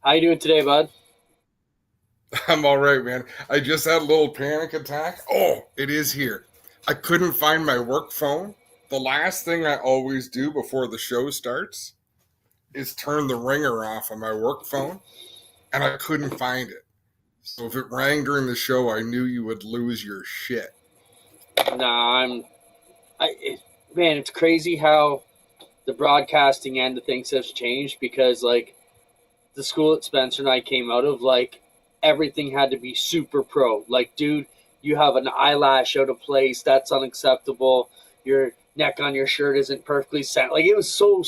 How you doing today, bud? I'm all right, man. I just had a little panic attack. Oh, it is here. I couldn't find my work phone. The last thing I always do before the show starts is turn the ringer off on my work phone, and I couldn't find it. So if it rang during the show, I knew you would lose your shit. Nah, I'm. I it, Man, it's crazy how the broadcasting end of things has changed because the school that Spencer and I came out of, everything had to be super pro. Like, dude, you have an eyelash out of place. That's unacceptable. Your neck on your shirt isn't perfectly set. Like, it was so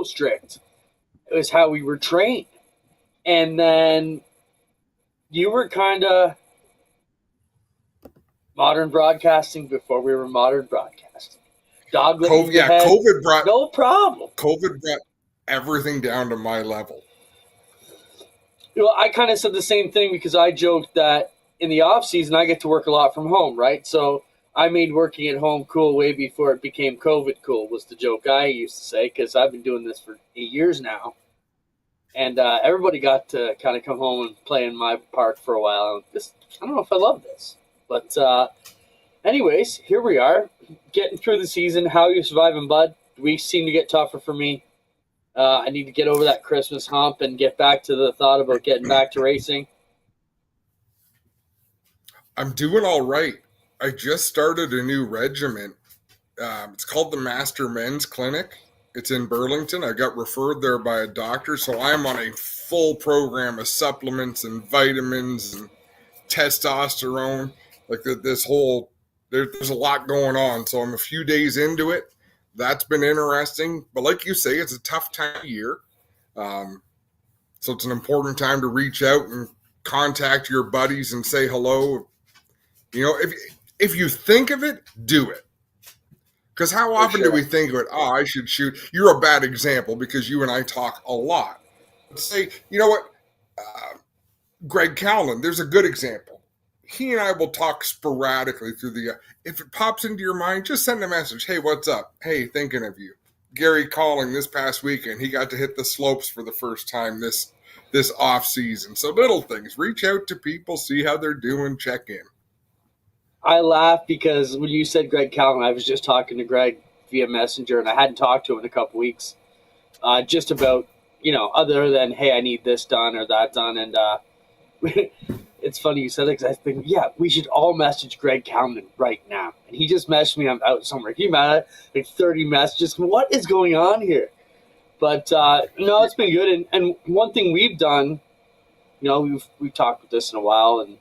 strict. It was how we were trained, and then you were kind of modern broadcasting before we were modern broadcasting. Dog licking COVID, your yeah, head, COVID brought no problem. COVID brought everything down to my level. I kind of said the same thing because I joked that in the off season I get to work a lot from home, right? So I made working at home cool way before it became COVID cool. Was the joke I used to say because I've been doing this for 8 years now, and everybody got to kind of come home and play in my park for a while. I don't know if I love this, but anyways, here we are, getting through the season. How you surviving, bud? Weeks seem to get tougher for me. I need to get over that Christmas hump and get back to the thought about getting back to racing. I'm doing all right. I just started a new regiment. It's called the Master Men's Clinic. It's in Burlington. I got referred there by a doctor, so I'm on a full program of supplements and vitamins and testosterone. This whole there's a lot going on. So I'm a few days into it. That's been interesting, but like you say, it's a tough time of year. Um, so it's an important time to reach out and contact your buddies and say hello. If you think of it, do it. Because how For often do sure. we think of it? Oh, I should shoot. You're a bad example because you and I talk a lot. Say, you know what? Uh, Greg Callan, there's a good example. He and I will talk sporadically through the. If it pops into your mind, just send a message. Hey, what's up? Hey, thinking of you. Gary calling this past weekend. He got to hit the slopes for the first time this off season. So little things. Reach out to people, see how they're doing, check in. I laugh because when you said Greg Calvin, I was just talking to Greg via Messenger, and I hadn't talked to him in a couple weeks, just about other than hey, I need this done or that done, and it's funny you said that because I think yeah, we should all message Greg Calvin right now, and he just messaged me. I'm out somewhere. He mad like 30 messages. What is going on here? But no, it's been good, and one thing we've done, we've talked with this in a while, and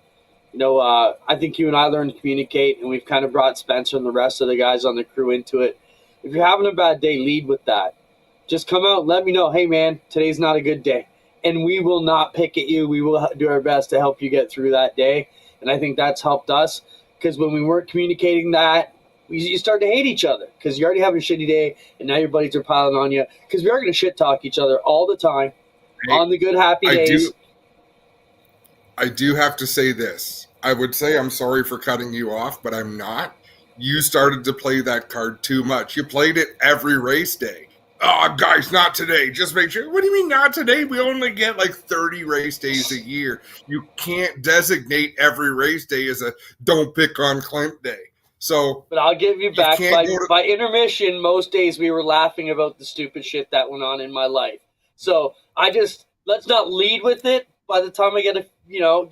I think you and I learned to communicate, and we've kind of brought Spencer and the rest of the guys on the crew into it. If you're having a bad day, lead with that. Just come out and let me know, hey, man, today's not a good day. And we will not pick at you. We will do our best to help you get through that day. And I think that's helped us because when we weren't communicating that, you start to hate each other because you're already having a shitty day, and now your buddies are piling on you because we are going to shit talk each other all the time Hey, on the good, happy I days. do I do have to say this. I would say I'm sorry for cutting you off, but I'm not. You started to play that card too much. You played it every race day. Oh, guys, not today. Just make sure. What do you mean, not today? We only get like 30 race days a year. You can't designate every race day as a don't pick on Clint day. So But I'll give you you back can't by go to. by intermission. Most days we were laughing about the stupid shit that went on in my life. So I just let's not lead with it. By the time I get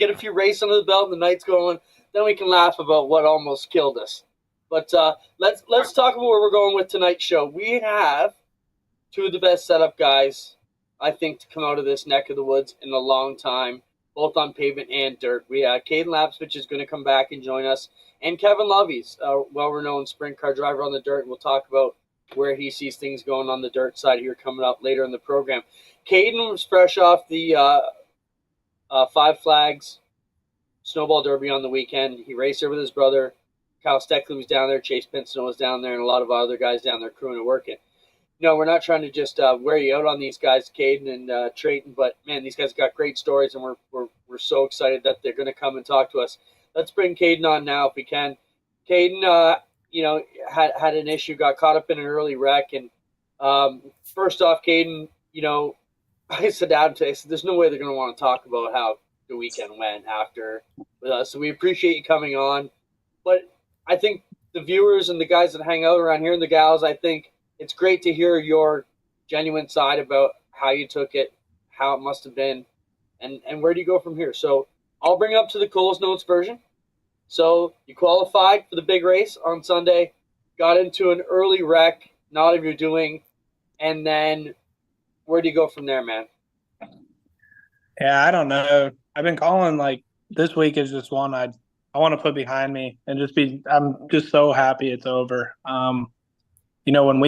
a few races under the belt and the night's going, then we can laugh about what almost killed us. But let's talk about where we're going with tonight's show. We have two of the best setup guys I think to come out of this neck of the woods in a long time, both on pavement and dirt. We have Cayden Laps, which is going to come back and join us, and Kevin Loveys, a well-renowned sprint car driver on the dirt. And we'll talk about where he sees things going on the dirt side here coming up later in the program. Cayden was fresh off the Five Flags Snowball Derby on the weekend. He raced there with his brother. Kyle Steckley was down there. Chase Pinson was down there, and a lot of other guys down there crewing and working. No, we're not trying to just wear you out on these guys, Cayden and Treyton, but man, these guys got great stories, and we're so excited that they're going to come and talk to us. Let's bring Cayden on now if we can. Cayden, had an issue, got caught up in an early wreck, and first off, Cayden, I sat down today. I said, "There's no way they're going to want to talk about how the weekend went after with us." So we appreciate you coming on, but I think the viewers and the guys that hang out around here and the gals, I think it's great to hear your genuine side about how you took it, how it must have been, and where do you go from here. So I'll bring it up to the Coles Notes version. So you qualified for the big race on Sunday, got into an early wreck, not of your doing, and then where do you go from there, man? Yeah, I don't know. I've been calling like this week is just one I want to put behind me and just be. I'm just so happy it's over. When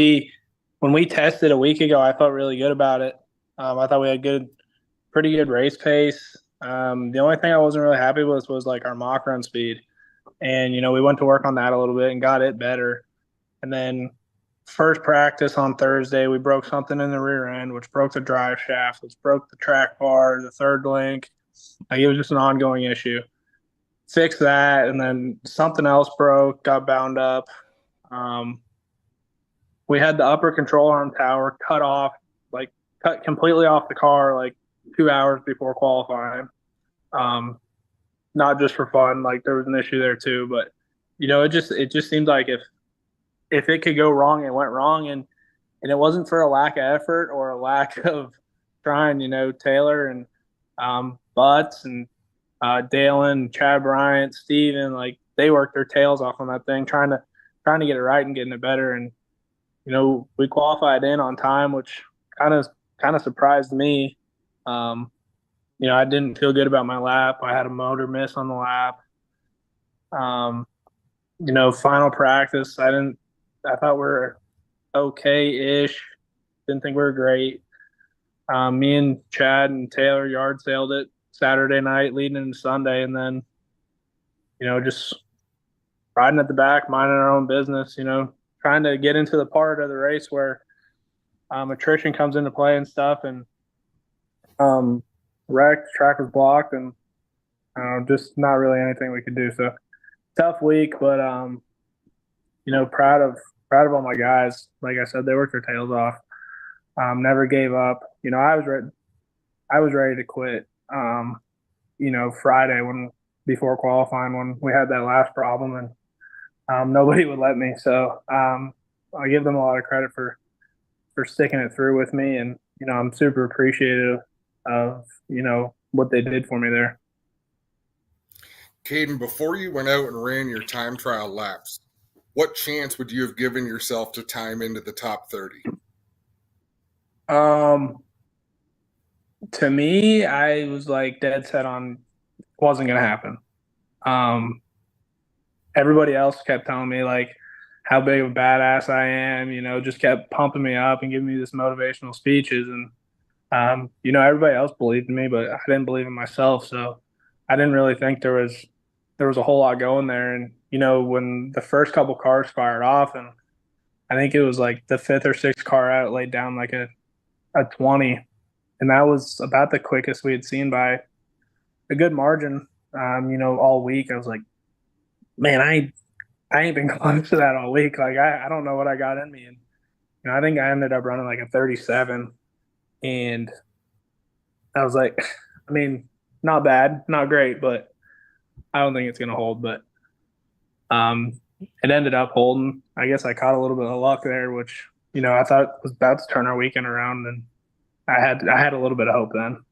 we tested a week ago, I felt really good about it. I thought we had pretty good race pace. The only thing I wasn't really happy with was like our mock run speed, and we went to work on that a little bit and got it better. And then first practice on Thursday, we broke something in the rear end, which broke the drive shaft, which broke the track bar, the third link. Like it was just an ongoing issue. Fix that, and then something else broke, got bound up. Um, we had the upper control arm tower cut completely off the car like 2 hours before qualifying. Um, Not just for fun, like there was an issue there too, but it just seemed like if it could go wrong, it went wrong, and it wasn't for a lack of effort or a lack of trying. Taylor and Butts and Dalen, Chad Bryant, Steven, like they worked their tails off on that thing, trying to get it right and getting it better. And we qualified in on time, which kind of surprised me. I didn't feel good about my lap. I had a motor miss on the lap. Final practice, I thought we were okay-ish. Didn't think we were great. Me and Chad and Taylor yard sailed it Saturday night leading into Sunday, and then, just riding at the back, minding our own business, trying to get into the part of the race where attrition comes into play and stuff, and wrecked, track was blocked, and just not really anything we could do. So tough week, but proud of all my guys. Like I said, they worked their tails off. Never gave up. I was ready to quit. Friday before qualifying when we had that last problem, and nobody would let me. So I give them a lot of credit for sticking it through with me, and I'm super appreciative of what they did for me there. Cayden, before you went out and ran your time trial laps, what chance would you have given yourself to time into the top 30? To me, I was like dead set on wasn't going to happen. Everybody else kept telling me like how big of a badass I am, just kept pumping me up and giving me this motivational speeches. And, everybody else believed in me, but I didn't believe in myself. So I didn't really think there was a whole lot going there. And, when the first couple cars fired off, and I think it was like the fifth or sixth car out laid down like a 20. And that was about the quickest we had seen by a good margin, all week. I was like, man, I ain't been close to that all week. Like, I don't know what I got in me. And, I think I ended up running like a 37. And I was like, I mean, not bad, not great, but I don't think it's going to hold. But it ended up holding. I guess I caught a little bit of luck there, which, I thought was about to turn our weekend around. And I had a little bit of hope then.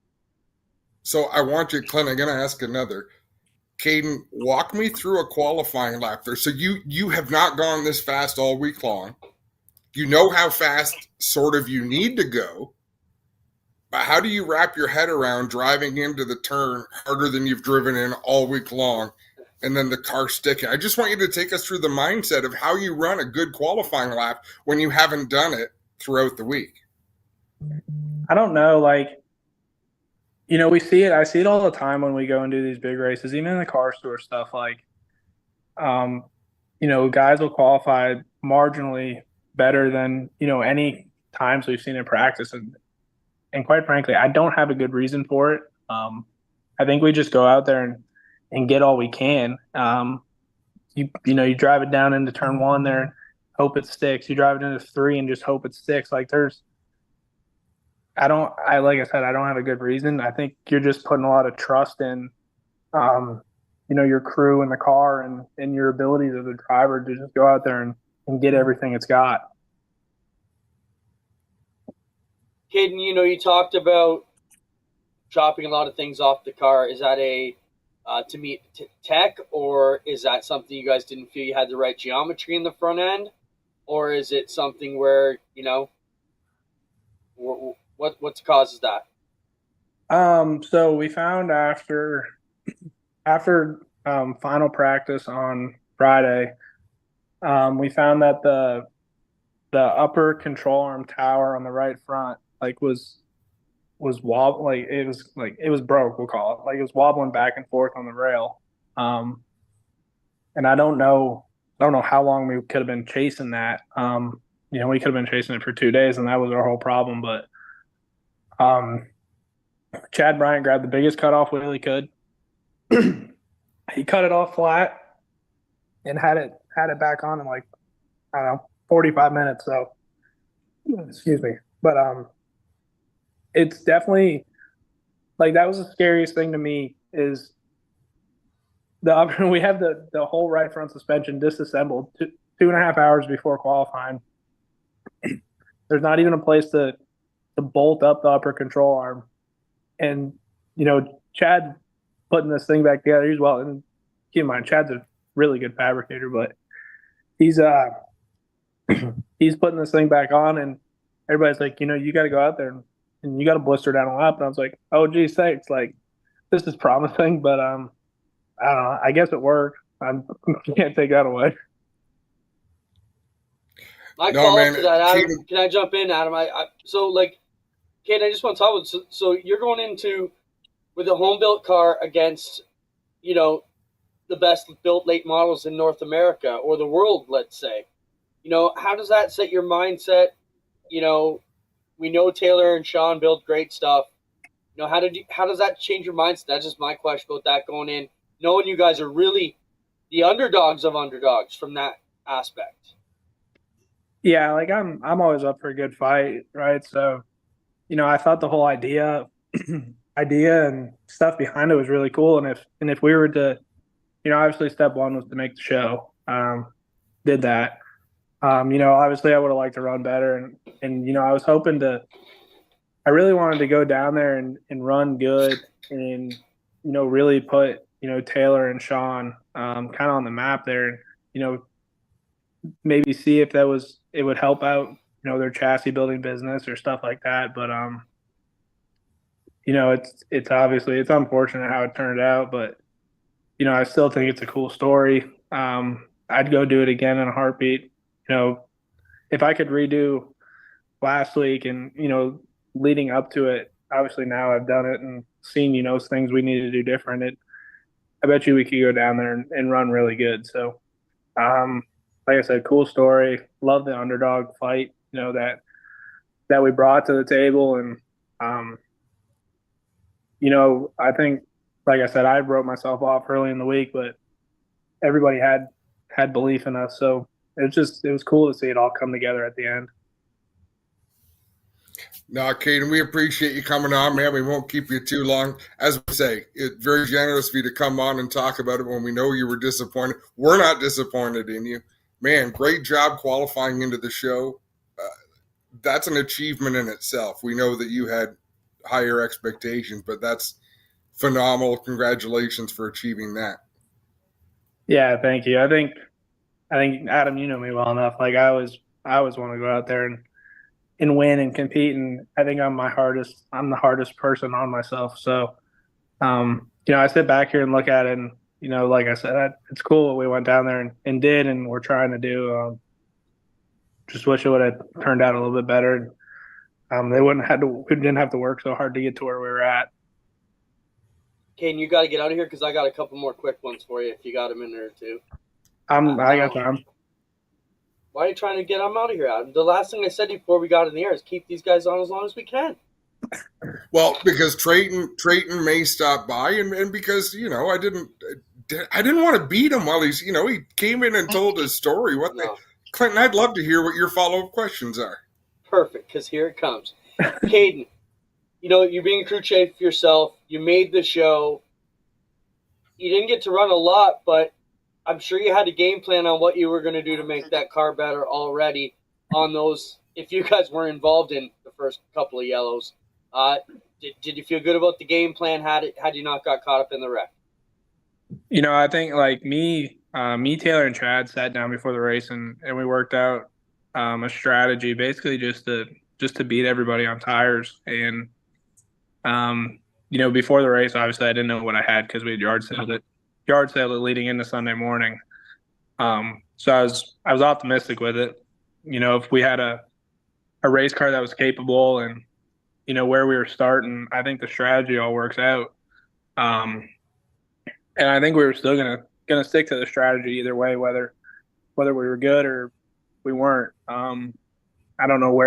So I want you, Clint, I'm going to ask another. Cayden, walk me through a qualifying lap there. So you have not gone this fast all week long. You know how fast sort of you need to go. But how do you wrap your head around driving into the turn harder than you've driven in all week long and then the car sticking? I just want you to take us through the mindset of how you run a good qualifying lap when you haven't done it throughout the week. I don't know, like, we see it. I see it all the time when we go and do these big races, even in the car store stuff. Like, guys will qualify marginally better than, any times we've seen in practice. And quite frankly, I don't have a good reason for it. I think we just go out there and get all we can. You drive it down into turn one there, hope it sticks. You drive it into three and just hope it sticks. Like like I said, I don't have a good reason. I think you're just putting a lot of trust in, um, your crew in the car and your abilities as a driver to just go out there and get everything it's got. Cayden, you talked about dropping a lot of things off the car. Is that to meet tech, or is that something you guys didn't feel you had the right geometry in the front end, or is it something where what causes that? So we found after final practice on Friday, we found that the upper control arm tower on the right front was like it was broke, we'll call it. Like it was wobbling back and forth on the rail. And I don't know how long we could have been chasing that. We could have been chasing it for 2 days, and that was our whole problem. But Chad Bryant grabbed the biggest cutoff wheel he could. He cut it off flat and had it back on in like, I don't know, 45 minutes. So excuse me. But it's definitely like that was the scariest thing to me is we have the whole right front suspension disassembled 2.5 hours before qualifying. There's not even a place to bolt up the upper control arm. And, Chad putting this thing back together, and keep in mind, Chad's a really good fabricator, but he's putting this thing back on, and everybody's like, you got to go out there and you got to blister down a lap. And I was like, oh, geez, thanks. Like, this is promising, but I don't know. I guess it worked. I can't take that away. My follow-up to that, Adam. Can I jump in, Adam? Kate, I just want to talk about. So you're going into with a home-built car against, the best built late models in North America or the world, let's say. How does that set your mindset? We know Taylor and Sean build great stuff. How does that change your mindset? That's just my question about that going in, knowing you guys are really the underdogs of underdogs from that aspect. Yeah, like I'm always up for a good fight, right? So, I thought the whole idea and stuff behind it was really cool. And if we were to, obviously step one was to make the show. Did that. Obviously I would have liked to run better and I was hoping I really wanted to go down there and run good and, really put, Taylor and Sean kind of on the map there and, maybe see if it would help out, their chassis building business or stuff like that. But, it's obviously, it's unfortunate how it turned out, but, I still think it's a cool story. I'd go do it again in a heartbeat. If I could redo last week and, leading up to it, obviously now I've done it and seen, things we need to do different. I bet you we could go down there and run really good. So, like I said, cool story. Love the underdog fight, that we brought to the table. And, I think, like I said, I wrote myself off early in the week, but everybody had belief in us. So it was cool to see it all come together at the end. No, Cayden, we appreciate you coming on, man. We won't keep you too long. As we say, it's very generous of you to come on and talk about it when we know you were disappointed. We're not disappointed in you. Man, great job qualifying into the show. That's an achievement in itself. We know that you had higher expectations, but that's phenomenal. Congratulations for achieving that. Yeah, thank you. I think Adam, you know me well enough. Like I always want to go out there and win and compete. And I think I'm the hardest person on myself. So, I sit back here and look at it and, like I said, it's cool what we went down there and did, and we're trying to do. Just wish it would have turned out a little bit better. We didn't have to work so hard to get to where we were at. Kane, you got to get out of here because I got a couple more quick ones for you if you got a minute or two. I got time. Why are you trying to get them out of here, Adam? The last thing I said before we got in the air is keep these guys on as long as we can. Well, because Treyton may stop by, and because I didn't want to beat him while he's he came in and told his story. Clinton, I'd love to hear what your follow-up questions are. Perfect, because here it comes. Cayden, you're being crew chief yourself. You made the show. You didn't get to run a lot, but I'm sure you had a game plan on what you were going to do to make that car better already on those. If you guys were involved in the first couple of yellows, did you feel good about the game plan? Had you not got caught up in the wreck? I think like me, Taylor, and Chad sat down before the race and we worked out a strategy, basically just to beat everybody on tires. And before the race, obviously I didn't know what I had because we had yard sale leading into Sunday morning. So I was optimistic with it. If we had a race car that was capable and where we were starting, I think the strategy all works out. And I think we were still gonna stick to the strategy either way, whether we were good or we weren't. I don't know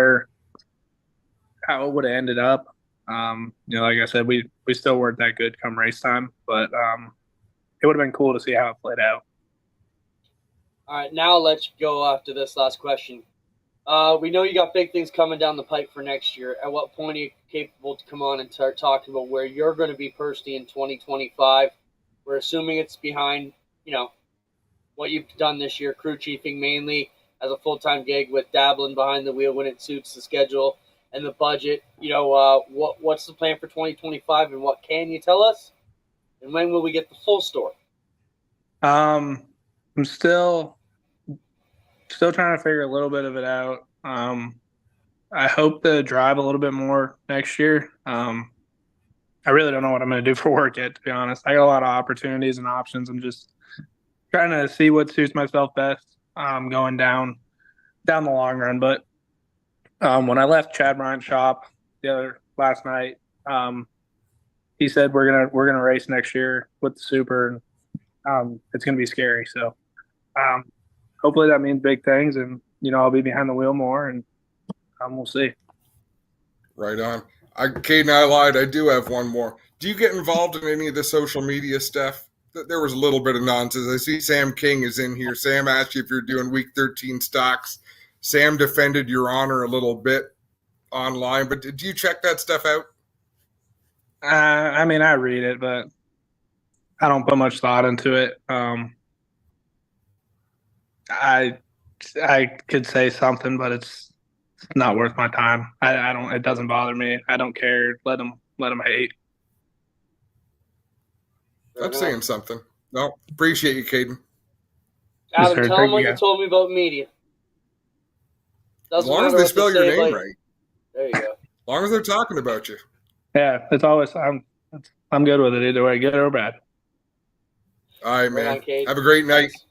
how it would have ended up. Like I said, we still weren't that good come race time, but it would have been cool to see how it played out. All right, now let's go after this last question. We know you got big things coming down the pipe for next year. At what point are you capable to come on and start talking about where you're going to be personally in 2025? We're assuming it's behind, what you've done this year, crew chiefing mainly as a full-time gig with dabbling behind the wheel when it suits the schedule and the budget. What's the plan for 2025 and what can you tell us? And when will we get the full story? I'm still trying to figure a little bit of it out. I hope to drive a little bit more next year. I really don't know what I'm going to do for work yet, to be honest. I got a lot of opportunities and options. I'm just trying to see what suits myself best going down the long run. But when I left Chad Bryant's shop last night, he said we're gonna race next year with the Super, and it's gonna be scary. So hopefully that means big things, and I'll be behind the wheel more, and we'll see. Right on. Cayden, I lied. I do have one more. Do you get involved in any of the social media stuff? There was a little bit of nonsense. I see Sam King is in here. Sam asked you if you're doing week 13 stocks. Sam defended your honor a little bit online, but did you check that stuff out? I read it, but I don't put much thought into it. I could say something, but it's not worth my time. I don't. It doesn't bother me. I don't care. Let them hate. That's saying something. No, appreciate you, Cayden. Adam, tell them what you told me about media. As long as they spell your name right. There you go. As long as they're talking about you. Yeah, it's always I'm good with it either way, good or bad. All right, man. Have a great night. Thanks.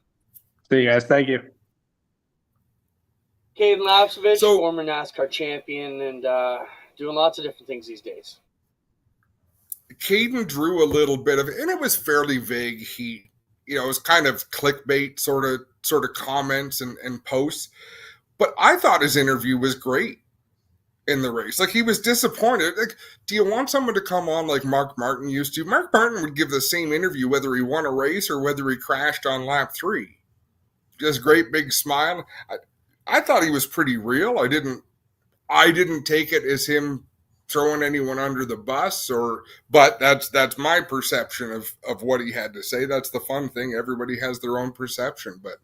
See you guys. Thank you. Cayden Laps, former NASCAR champion, and doing lots of different things these days. Cayden drew a little bit of it, and it was fairly vague. It was kind of clickbait sort of comments and posts. But I thought his interview was great in the race. Like, he was disappointed. Like, do you want someone to come on like Mark Martin used to? Mark Martin would give the same interview whether he won a race or whether he crashed on lap 3. Just great big smile. I thought he was pretty real. I didn't take it as him throwing anyone under the bus, but that's my perception of what he had to say. That's the fun thing. Everybody has their own perception, but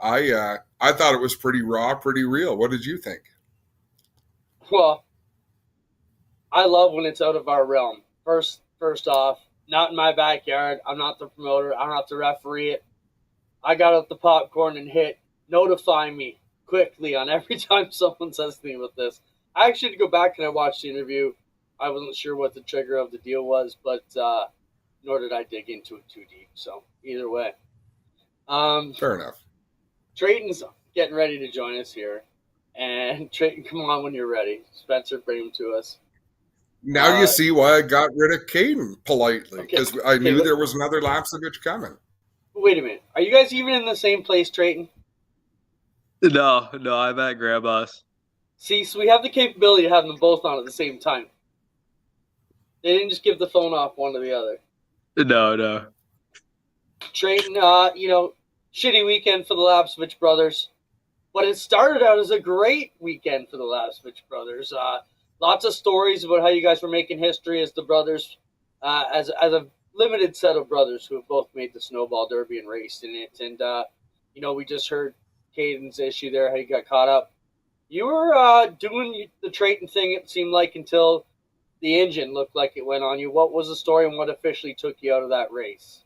I thought it was pretty raw, pretty real. What did you think? Well, I love when it's out of our realm. First off, not in my backyard. I'm not the promoter. I'm not the referee it. I got out the popcorn and hit notify me quickly on every time someone says to me with this. I actually had to go back and I watched the interview. I wasn't sure what the trigger of the deal was, but nor did I dig into it too deep. So either way. Fair enough. Treyton's getting ready to join us here. And Treyton, come on when you're ready. Spencer, bring him to us. Now you see why I got rid of Cayden politely, because I knew there was another Lapsovich coming. Wait a minute. Are you guys even in the same place, Treyton? No, I'm at Grandma's. See, so we have the capability of having them both on at the same time. They didn't just give the phone off one to the other. No. Treyton, shitty weekend for the Lapsovich brothers. But it started out as a great weekend for the Lapsovich brothers. A lots of stories about how you guys were making history as the brothers, as a limited set of brothers who have both made the Snowball Derby and raced in it. And we just heard Cayden's issue there, how he got caught up. You were doing the Treyton thing, it seemed like, until the engine looked like it went on you. What was the story and what officially took you out of that race?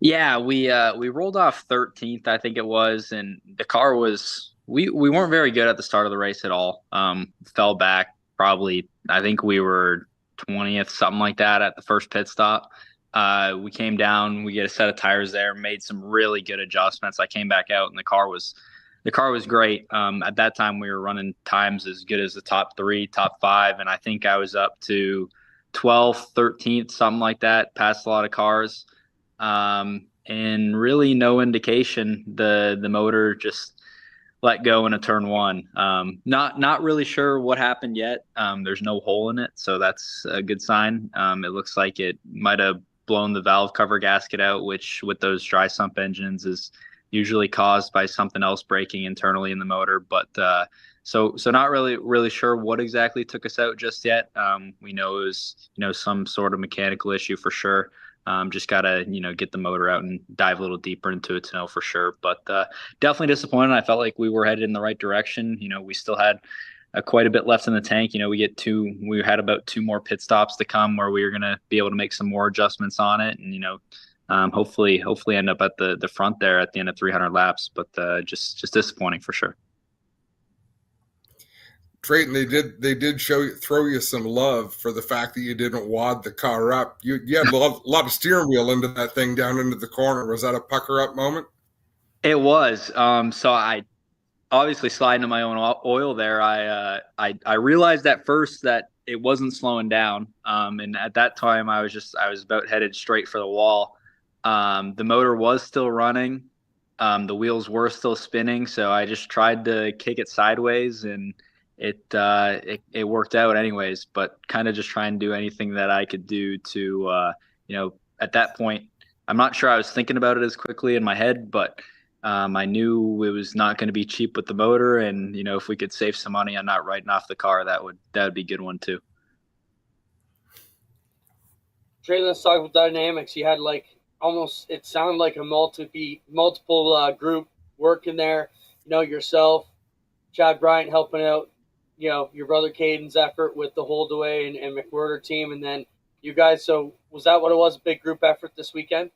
Yeah, we rolled off 13th, I think it was, and the car was we weren't very good at the start of the race at all. Fell back probably, I think we were 20th, something like that, at the first pit stop. We came down, we get a set of tires there, made some really good adjustments. I came back out and the car was great. At that time we were running times as good as the top 3, top 5, and I think I was up to 12th, 13th, something like that, past a lot of cars. And really no indication. The motor just let go in a turn 1. Not really sure what happened yet. There's no hole in it, so that's a good sign. It looks like it might have blown the valve cover gasket out, which with those dry sump engines is usually caused by something else breaking internally in the motor. But so not really sure what exactly took us out just yet. We know it was some sort of mechanical issue for sure. Just gotta get the motor out and dive a little deeper into it to know for sure. But definitely disappointed. I felt like we were headed in the right direction. We still had quite a bit left in the tank. We had about 2 more pit stops to come where we were gonna be able to make some more adjustments on it, and hopefully end up at the front there at the end of 300 laps. But just disappointing for sure. Treyton, they did throw you some love for the fact that you didn't wad the car up. You had a lot of steering wheel into that thing down into the corner. Was that a pucker up moment? It was. So I obviously sliding to my own oil there. I realized at first that it wasn't slowing down. And at that time I was about headed straight for the wall. The motor was still running. The wheels were still spinning. So I just tried to kick it sideways, and it worked out anyways, but kind of just trying to do anything that I could do to, at that point, I'm not sure I was thinking about it as quickly in my head, but I knew it was not going to be cheap with the motor. And, if we could save some money on not writing off the car, that would be a good one too. Trey, let's talk about dynamics. You had it sounded like a multiple group working there, yourself, Chad Bryant helping out, your brother Cayden's effort with the Holdaway and McWhirter team, and then you guys. So was that what it was? A big group effort this weekend?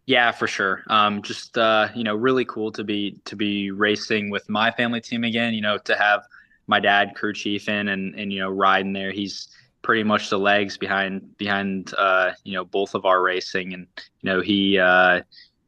Yeah, for sure. Just really cool to be racing with my family team again. To have my dad crew chief in and riding there. He's pretty much the legs behind both of our racing, and he had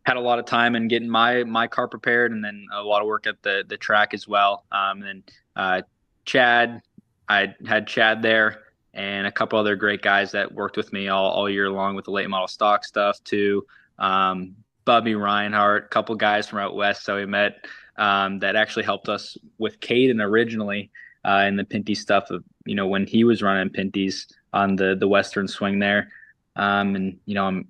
a lot of time in getting my car prepared, and then a lot of work at the track as well. And then Chad, I had Chad there and a couple other great guys that worked with me all year long with the late model stock stuff too. Bubby Reinhardt, a couple guys from out west that we met that actually helped us with Cayden originally in the Pinty stuff of when he was running Pinties on the western swing there. And I'm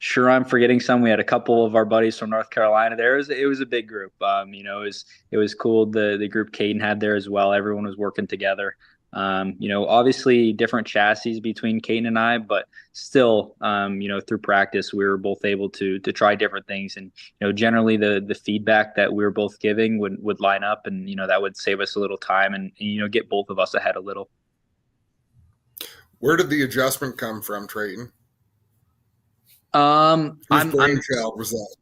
sure I'm forgetting some. We had a couple of our buddies from North Carolina there. It was a big group. It was cool. The group Cayden had there as well. Everyone was working together. Obviously different chassis between Cayden and I, but still, through practice, we were both able to try different things. And, generally the feedback that we were both giving would line up, and, that would save us a little time and get both of us ahead a little. Where did the adjustment come from, Treyton? Whose brainchild was that?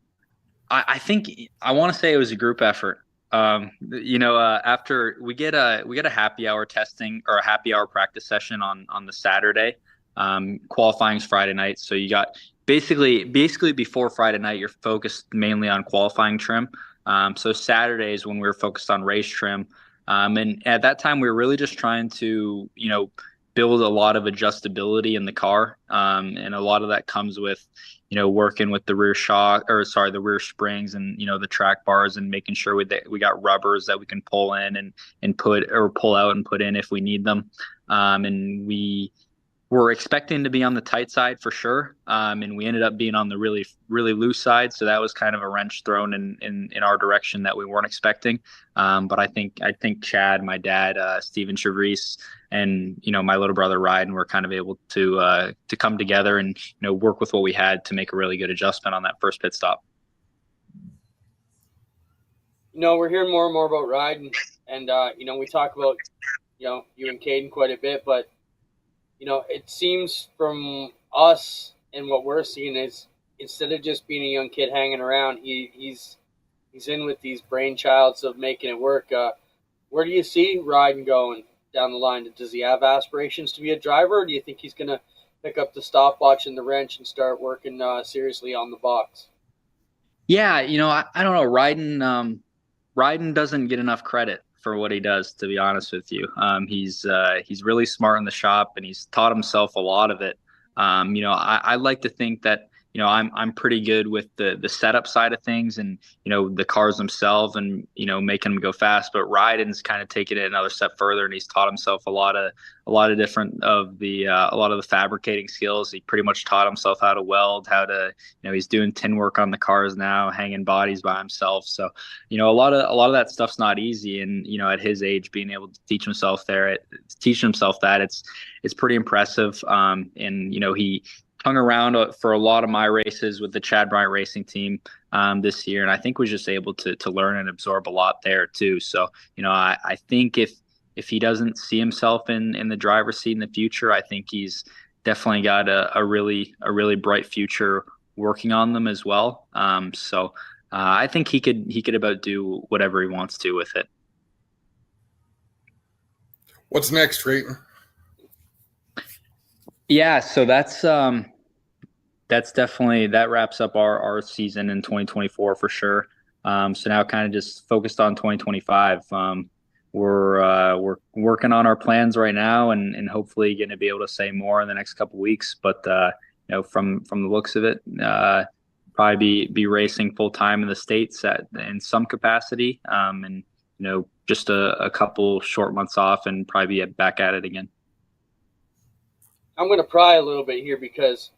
I think I want to say it was a group effort. After we get a happy hour testing or a happy hour practice session on the Saturday, qualifying's Friday night. So you got basically before Friday night, you're focused mainly on qualifying trim. So Saturday is when we were focused on race trim. And at that time we were really just trying to, build a lot of adjustability in the car. And a lot of that comes with, working with the rear springs and, the track bars, and making sure we got rubbers that we can pull in and pull out and put in if we need them. And we we're expecting to be on the tight side for sure. And we ended up being on the really, really loose side. So that was kind of a wrench thrown in our direction that we weren't expecting. But I think Chad, my dad, Steven Chevries, and, my little brother Ryden were kind of able to come together and, work with what we had to make a really good adjustment on that first pit stop. We're hearing more and more about Ryden, and, we talk about, you and Cayden quite a bit, but it seems from us and what we're seeing is instead of just being a young kid hanging around, he's in with these brainchilds of making it work. Where do you see Ryden going down the line? Does he have aspirations to be a driver, or do you think he's going to pick up the stopwatch and the wrench and start working seriously on the box? Yeah, I don't know. Ryden doesn't get enough credit for what he does, to be honest with you. He's really smart in the shop, and he's taught himself a lot of it. I like to think that I'm pretty good with the setup side of things, and the cars themselves, and making them go fast. But Ryden's kind of taken it another step further, and he's taught himself a lot of different of the a lot of the fabricating skills. He pretty much taught himself how to weld, how to he's doing tin work on the cars now, hanging bodies by himself. So a lot of that stuff's not easy, and at his age, being able to teach himself that it's pretty impressive. And he hung around for a lot of my races with the Chad Bryant Racing team this year, and I think was just able to learn and absorb a lot there too. So I think if he doesn't see himself in the driver's seat in the future, I think he's definitely got a really bright future working on them as well. So I think he could about do whatever he wants to with it. What's next, Treyton? Yeah, so that's definitely, that wraps up our season in 2024 for sure. So now kind of just focused on 2025. We're working on our plans right now, and hopefully going to be able to say more in the next couple of weeks. But from the looks of it, probably be racing full time in the States in some capacity, and just a couple short months off, and probably be back at it again. I'm going to pry a little bit here because,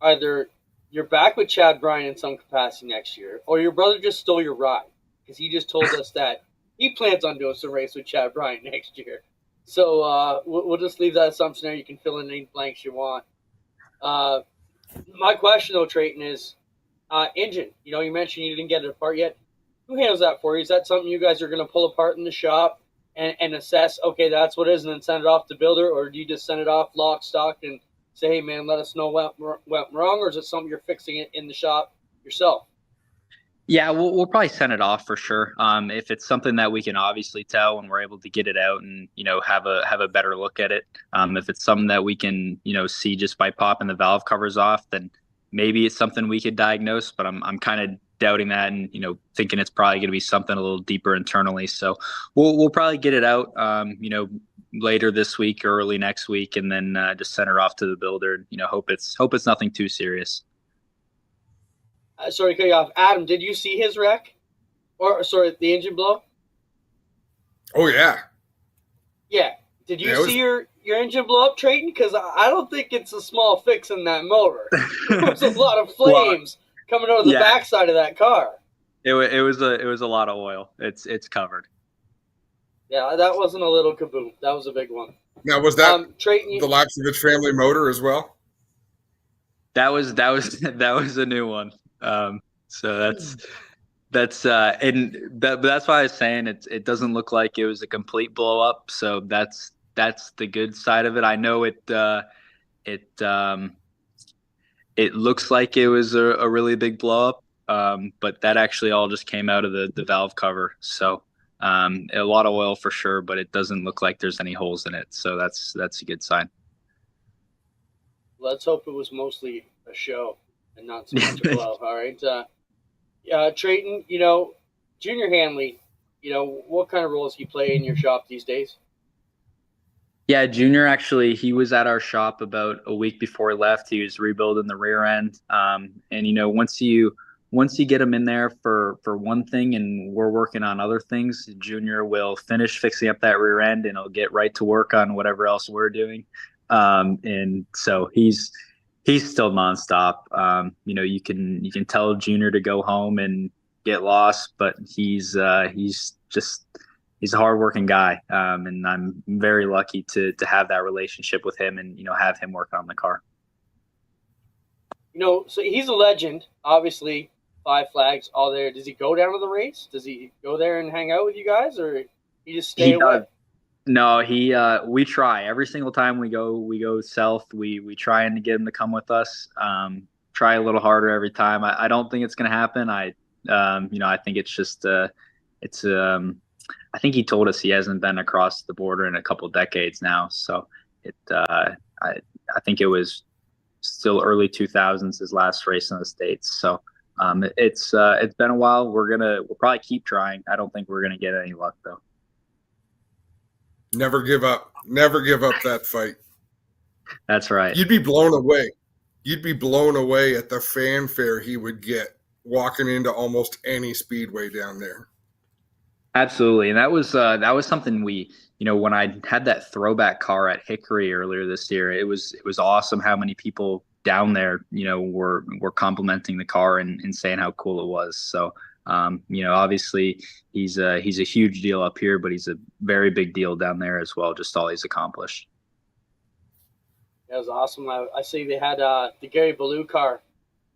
either you're back with Chad Bryant in some capacity next year, or your brother just stole your ride, because he just told us that he plans on doing some race with Chad Bryant next year. So we'll just leave that assumption there. You can fill in any blanks you want. My question, though, Treyton, is engine. You mentioned you didn't get it apart yet. Who handles that for you? Is that something you guys are going to pull apart in the shop and assess, okay, that's what it is, and then send it off to builder, or do you just send it off lock, stock, and say, hey, man, let us know what went wrong, or is it something you're fixing it in the shop yourself? Yeah, we'll probably send it off for sure. If it's something that we can obviously tell and we're able to get it out and have a better look at it. If it's something that we can see just by popping the valve covers off, then maybe it's something we could diagnose. But I'm kind of doubting that, and thinking it's probably going to be something a little deeper internally. So we'll probably get it out later this week or early next week, and then just send it off to the builder. Hope it's nothing too serious. Sorry to cut you off. Adam, did you see his wreck? Or, sorry, the engine blow? Oh, yeah. Yeah. Did you see your engine blow up, Treyton? Because I don't think it's a small fix in that motor. There's a lot of flames coming out of the backside of that car. It was a lot of oil. It's covered. Yeah, that wasn't a little kaboom. That was a big one. Now, was that Treyton, the Lapsovich family motor as well? That was a new one. So that's why I was saying it doesn't look like it was a complete blow up. So that's the good side of it. I know it looks like it was a really big blow up. But that actually all just came out of the valve cover. So a lot of oil for sure, but it doesn't look like there's any holes in it. So that's a good sign. Let's hope it was mostly a show and not so much a blow. All right. Treyton, Junior Hanley, what kind of roles he play in your shop these days? Yeah, Junior, actually, he was at our shop about a week before he left. He was rebuilding the rear end. And, once you get him in there for one thing and we're working on other things, Junior will finish fixing up that rear end and he'll get right to work on whatever else we're doing. And so he's still nonstop. You can tell Junior to go home and get lost, but he's a hardworking guy, and I'm very lucky to have that relationship with him and have him working on the car. So he's a legend, obviously. 5 Flags, all there. Does he go down to the race? Does he go there and hang out with you guys, or he just stay away? No, we try every single time we go south. We try and get him to come with us. Try a little harder every time. I don't think it's gonna happen. I think it's just I think he told us he hasn't been across the border in a couple of decades now. So I think it was still early 2000s his last race in the States. So it's been a while. We'll probably keep trying. I don't think we're gonna get any luck though. Never give up. Never give up that fight. That's right. You'd be blown away. You'd be blown away at the fanfare he would get walking into almost any speedway down there. Absolutely. And that was something we, when I had that throwback car at Hickory earlier this year, it was awesome how many people down there, were complimenting the car and saying how cool it was. So, obviously he's a huge deal up here, but he's a very big deal down there as well. Just all he's accomplished. That was awesome. I see they had the Gary Ballou car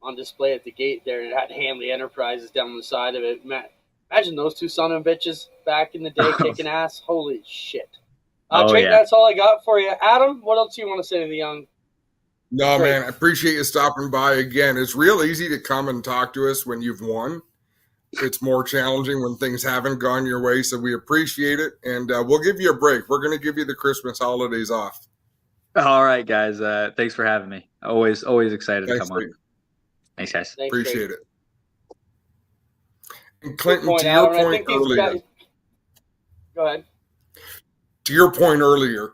on display at the gate there, and it had Hamley Enterprises down the side of it. Imagine those two son of bitches back in the day kicking ass. Holy shit. Trey, yeah. That's all I got for you. Adam, what else do you want to say to the young? No, man, I appreciate you stopping by again. It's real easy to come and talk to us when you've won. It's more challenging when things haven't gone your way, so we appreciate it, and we'll give you a break. We're going to give you the Christmas holidays off. All right, guys. Thanks for having me. Always excited to come on. Thanks, guys. Thanks, appreciate Trey. it. And Clinton, to your point earlier. Go ahead. To your point earlier,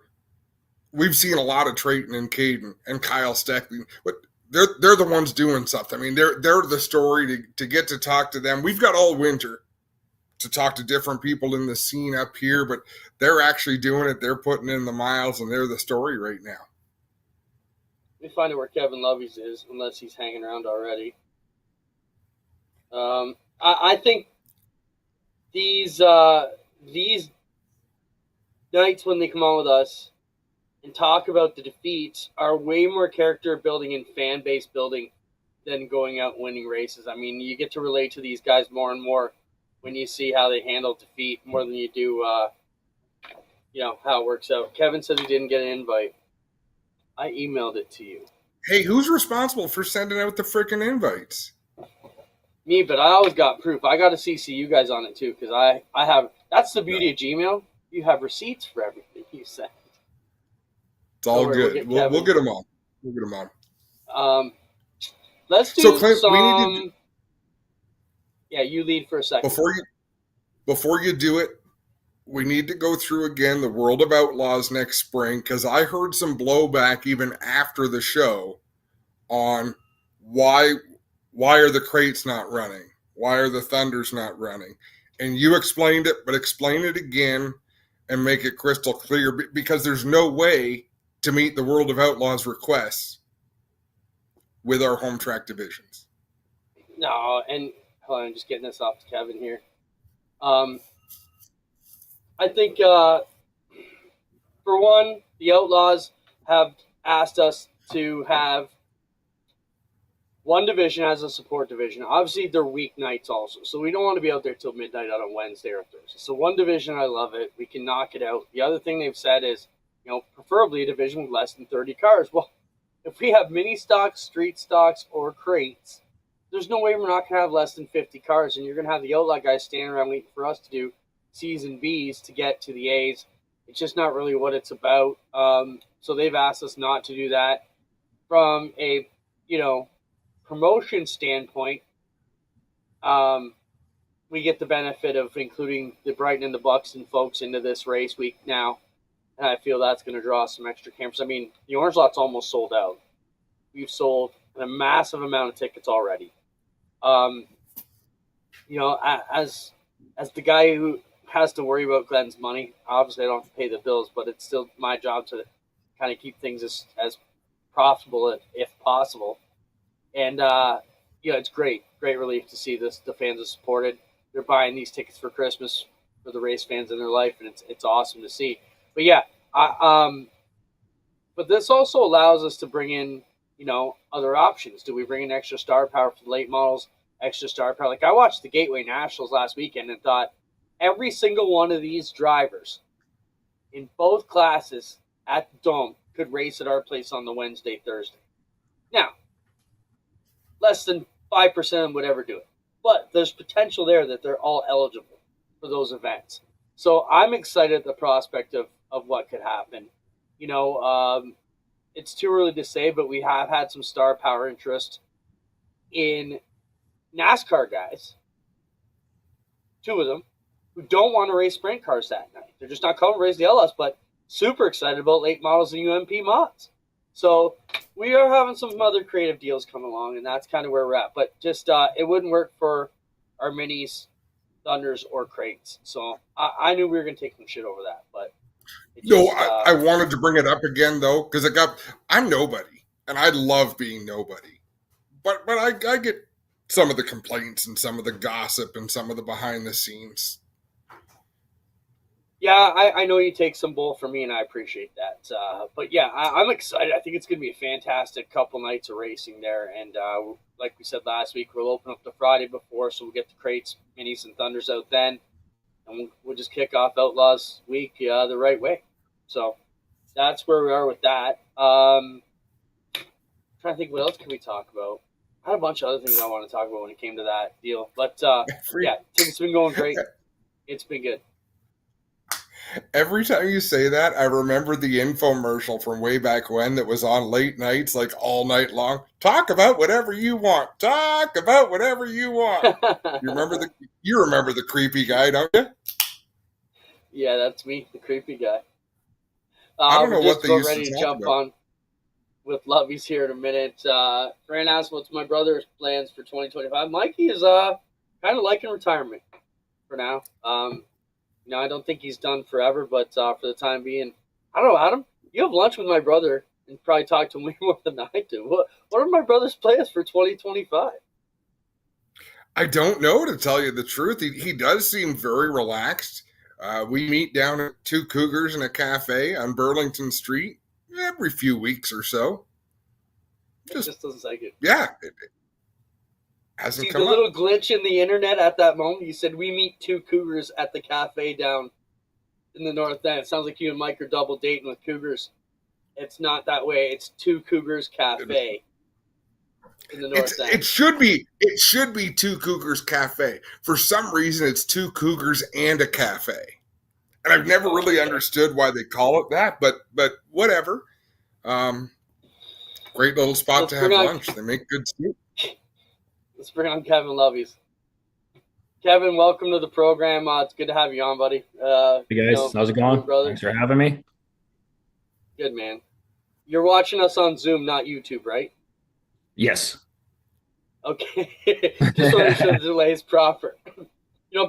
we've seen a lot of Treyton and Cayden and Kyle Steckley, but they're the ones doing something. I mean, they're the story to get to talk to them. We've got all winter to talk to different people in the scene up here, but they're actually doing it. They're putting in the miles, and they're the story right now. Let me find out where Kevin Loveys is, unless he's hanging around already. I think these nights when they come on with us and talk about the defeats are way more character building and fan base building than going out and winning races. I mean, you get to relate to these guys more and more when you see how they handle defeat more than you do, how it works out. Kevin says he didn't get an invite. I emailed it to you. Hey, who's responsible for sending out the freaking invites? Me, but I always got proof. I got to CC you guys on it too, because I have. That's the beauty of Gmail. You have receipts for everything you send. It's all good. We'll get them on. We'll get them on. Let's do Clint, some. we need to, yeah, you lead for a second. Before you do it, we need to go through again the World of Outlaws next spring, because I heard some blowback even after the show on why are the crates not running? Why are the Thunders not running? And you explained it, but explain it again and make it crystal clear, because there's no way to meet the World of Outlaws requests with our home track divisions. No, and hold on, I'm just getting this off to Kevin here. I think, for one, the Outlaws have asked us to have one division as a support division. Obviously, they're weeknights also, so we don't want to be out there till midnight on a Wednesday or Thursday. So one division, I love it. We can knock it out. The other thing they've said is, preferably a division with less than 30 cars. Well, if we have mini stocks, street stocks, or crates, there's no way we're not going to have less than 50 cars, and you're going to have the Outlaw guys standing around waiting for us to do C's and B's to get to the A's. It's just not really what it's about. So they've asked us not to do that. From a, promotion standpoint, we get the benefit of including the Brighton and the Buxton folks into this race week now, and I feel that's going to draw some extra campers. I mean, the Orange Lot's almost sold out. We've sold a massive amount of tickets already. As the guy who has to worry about Glenn's money, obviously I don't have to pay the bills, but it's still my job to kind of keep things as profitable if possible. And it's great relief to see the fans are supported. They're buying these tickets for Christmas for the race fans in their life, and it's awesome to see. But yeah, but this also allows us to bring in other options. Do we bring in extra star power for the late models? Extra star power. Like I watched the Gateway Nationals last weekend and thought every single one of these drivers in both classes at the Dome could race at our place on the Wednesday, Thursday. Now, less than 5% of them would ever do it. But there's potential there that they're all eligible for those events. So I'm excited at the prospect of what could happen. It's too early to say, but we have had some star power interest in NASCAR guys, 2 of them, who don't want to race sprint cars that night. They're just not coming to race the Outlaws, but super excited about late models and UMP mods. So we are having some other creative deals come along, and that's kind of where we're at. But just it wouldn't work for our minis, Thunders, or Crates. So I knew we were going to take some shit over that. But I wanted to bring it up again, though, because I'm nobody, and I love being nobody. But I get some of the complaints and some of the gossip and some of the behind the scenes. Yeah, I know you take some bull from me, and I appreciate that. But yeah, I'm excited. I think it's going to be a fantastic couple nights of racing there. And like we said last week, we'll open up the Friday before, so we'll get the Crates, Minis, and Thunders out then. And we'll just kick off Outlaws week the right way. So that's where we are with that. I'm trying to think what else can we talk about. I had a bunch of other things I want to talk about when it came to that deal. But yeah, tickets have been going great. It's been good. Every time you say that, I remember the infomercial from way back when that was on late nights, like all night long. Talk about whatever you want. Talk about whatever you want. You remember the creepy guy, don't you? Yeah, that's me, the creepy guy. I don't know what they used ready to to talk jump about. on with Loveys here in a minute. Fran asked what's my brother's plans for 2025. Mikey is kind of liking retirement for now. I don't think he's done forever, but for the time being, I don't know, Adam, you have lunch with my brother and probably talk to him way more than I do. What are my brother's plans for 2025? I don't know, to tell you the truth. He does seem very relaxed. We meet down at Two Cougars in a cafe on Burlington Street every few weeks or so. It just doesn't like it. Yeah. It hasn't See, come the up. little glitch in the internet at that moment, you said we meet Two Cougars at the cafe down in the North End. It sounds like you and Mike are double dating with Cougars. It's not that way. It's Two Cougars Cafe in the North End. It should be Two Cougars Cafe. For some reason, it's Two Cougars and a cafe. And I've never really understood why they call it that, but whatever. Great little spot to have lunch. They make good soup. Let's bring on Kevin Loveys. Kevin, welcome to the program. It's good to have you on, buddy. Hey guys, how's it going? Thanks for having me. Good, man. You're watching us on Zoom, not YouTube, right? Yes. Okay. Just want to make sure the delay is proper.